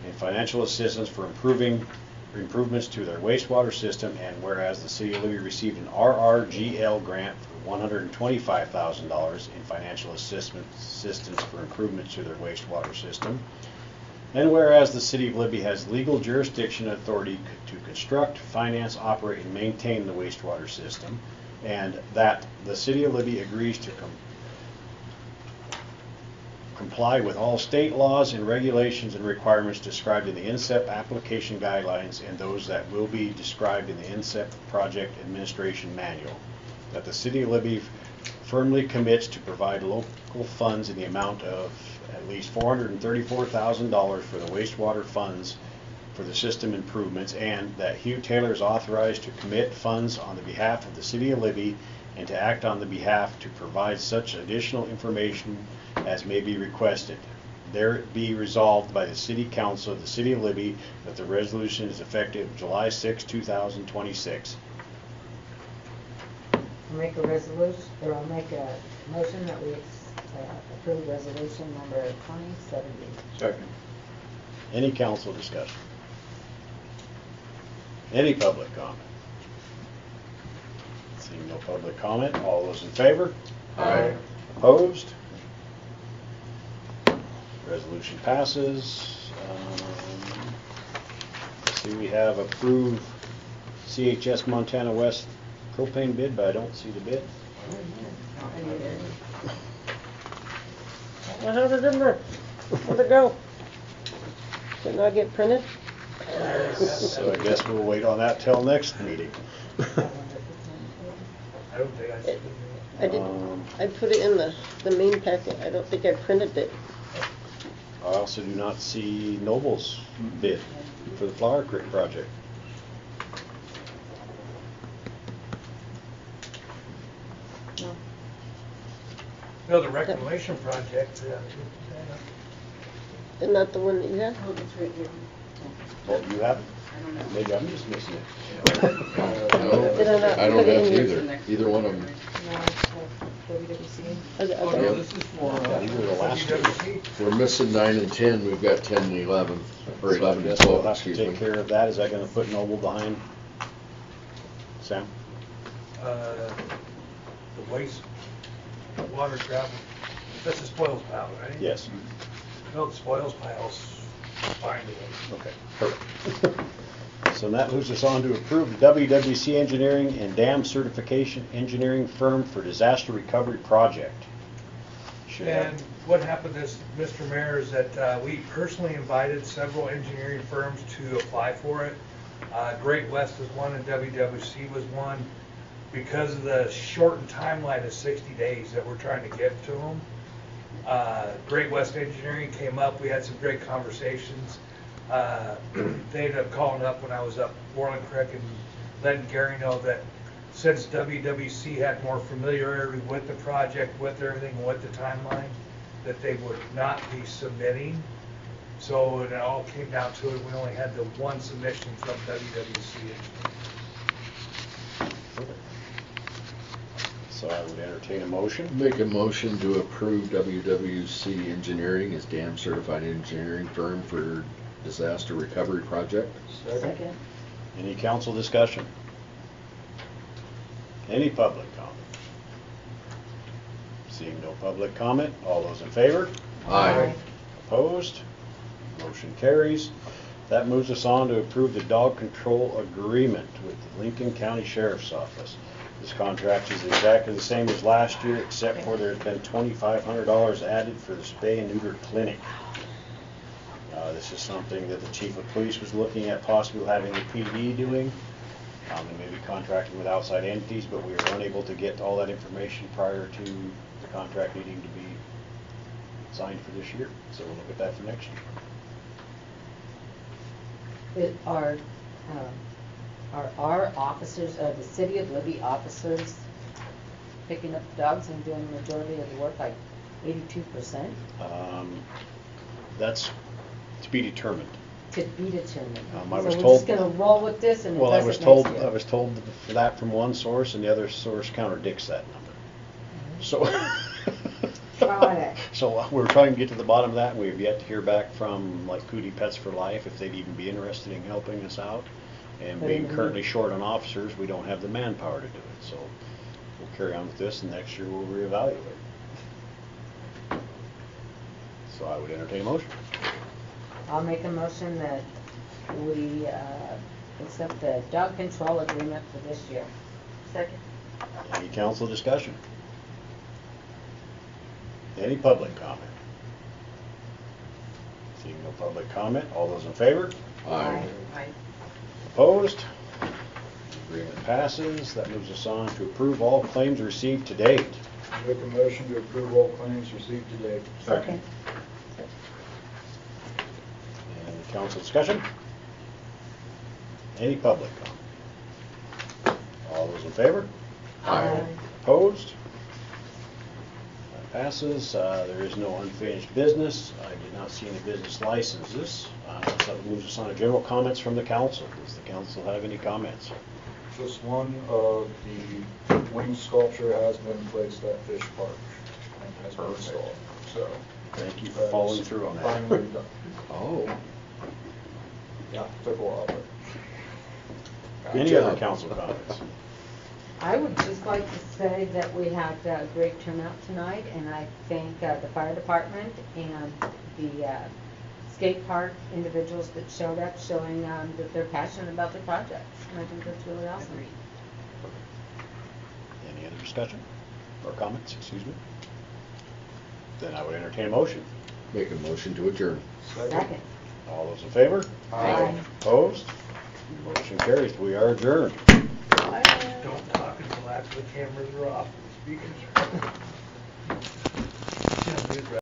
Speaker 1: in financial assistance for improvements to their wastewater system, and whereas the City of Libby received an RRGL grant for $125,000 in financial assistance for improvements to their wastewater system, and whereas the City of Libby has legal jurisdiction and authority to construct, finance, operate, and maintain the wastewater system, and that the City of Libby agrees to comply with all state laws and regulations and requirements described in the INSEP application guidelines and those that will be described in the INSEP project administration manual. That the City of Libby firmly commits to provide local funds in the amount of at least $434,000 for the wastewater funds for the system improvements, and that Hugh Taylor is authorized to commit funds on the behalf of the City of Libby and to act on the behalf to provide such additional information as may be requested. There it be resolved by the City Council of the City of Libby that the resolution is effective July 6, 2026.
Speaker 5: I'll make a resolution, or I'll make a motion that we approve resolution number 2070.
Speaker 23: Second.
Speaker 1: Any council discussion? Any public comment? Seeing no public comment, all those in favor?
Speaker 23: Aye.
Speaker 1: Opposed? Resolution passes. Let's see, we have approved CHS Montana West propane bid, but I don't see the bid.
Speaker 11: I have it in there. Where'd it go? Did not get printed?
Speaker 1: So I guess we'll wait on that till next meeting.
Speaker 6: I don't think I see it.
Speaker 11: I did. I put it in the main packet. I don't think I printed it.
Speaker 1: I also do not see Noble's bid for the Flower Creek project.
Speaker 6: No, the reclamation project.
Speaker 11: Isn't that the one that you have?
Speaker 8: Oh, it's right here.
Speaker 1: Oh, you have it?
Speaker 8: I don't know.
Speaker 1: Maybe I'm just missing it.
Speaker 23: I don't have either. Either one of them.
Speaker 6: Oh, no, this is for
Speaker 1: These are the last two.
Speaker 6: WWC.
Speaker 23: We're missing 9 and 10. We've got 10 and 11. Or
Speaker 1: So I
Speaker 23: 11 and
Speaker 1: guess we'll
Speaker 23: 12,
Speaker 1: have to
Speaker 23: excuse
Speaker 1: take
Speaker 23: me.
Speaker 1: care of that. Is that going to put Noble behind? Sam?
Speaker 6: The waste, water gravel, that's the spoils pile, right?
Speaker 1: Yes.
Speaker 6: No, the spoils pile's fine to it.
Speaker 1: Okay, perfect. So that moves us on to approve the WWC Engineering and Dam Certification Engineering Firm for Disaster Recovery Project. Should have-
Speaker 6: And what happened is, Mr. Mayor, is that we personally invited several engineering firms to apply for it. Great West was one and WWC was one. because of the shortened timeline of 60 days that we're trying to give to them. Great West Engineering came up, we had some great conversations. They ended up calling up when I was up Borland Creek and letting Gary know that since WWC had more familiarity with the project, with everything, with the timeline, that they would not be submitting. So when it all came down to it, we only had the one submission from WWC.
Speaker 1: So I would entertain a motion.
Speaker 2: Make a motion to approve WWC Engineering as dam certified engineering firm for disaster recovery project.
Speaker 5: Second.
Speaker 1: Any council discussion? Any public comment? Seeing no public comment, all those in favor?
Speaker 2: Aye.
Speaker 1: Opposed? Motion carries. That moves us on to approve the dog control agreement with the Lincoln County Sheriff's Office. This contract is exactly the same as last year, except for there's been $2,500 added for the spay and neuter clinic. This is something that the chief of police was looking at possibly having the PD doing, and maybe contracting with outside entities, but we were unable to get all that information prior to the contract needing to be signed for this year. So we'll look at that for next year.
Speaker 5: Are our officers, the city of Libby officers picking up dogs and doing the majority of the work, like 82%?
Speaker 1: That's to be determined.
Speaker 5: To be determined.
Speaker 1: I was
Speaker 5: so we're
Speaker 1: told,
Speaker 5: just going to roll with this and
Speaker 1: well, I
Speaker 5: address
Speaker 1: was
Speaker 5: it
Speaker 1: told
Speaker 5: next year.
Speaker 1: I was told that from one source, and the other source contradicts that number. So, so we're trying to get to the bottom of that, and we've yet to hear back from like Cootie Pets for Life if they'd even be interested in helping us out. And being currently short on officers, we don't have the manpower to do it. So we'll carry on with this, and next year we'll reevaluate. So I would entertain a motion.
Speaker 5: I'll make a motion that we accept the dog control agreement for this year.
Speaker 3: Second.
Speaker 1: Any council discussion? Any public comment? Seeing no public comment, all those in favor?
Speaker 2: Aye.
Speaker 3: Aye.
Speaker 1: Opposed? Agreement passes. That moves us on to approve all claims received to date.
Speaker 7: Make a motion to approve all claims received today.
Speaker 5: Second.
Speaker 1: And council discussion? Any public comment? All those in favor?
Speaker 5: Aye.
Speaker 1: Opposed? That passes. There is no unfinished business. I did not see any business licenses. So that moves us on to general comments from the council. Does the council have any comments?
Speaker 7: Just one, the wing sculpture has been placed at Fish Park and has been installed. So
Speaker 1: thank you for following through on that.
Speaker 7: Finally done.
Speaker 1: Oh.
Speaker 7: Yeah, took a while, but.
Speaker 1: Any other council comments?
Speaker 5: I would just like to say that we had a great turnout tonight, and I thank the fire department and the skate park individuals that showed up, showing that they're passionate about their projects. And I think that's really awesome.
Speaker 1: Any other discussion or comments, excuse me? Then I would entertain a motion.
Speaker 2: Make a motion to adjourn.
Speaker 5: Second.
Speaker 1: All those in favor?
Speaker 5: Aye.
Speaker 1: Opposed? Motion carries. We are adjourned.
Speaker 6: Don't talk until after the cameras are off and the speakers are.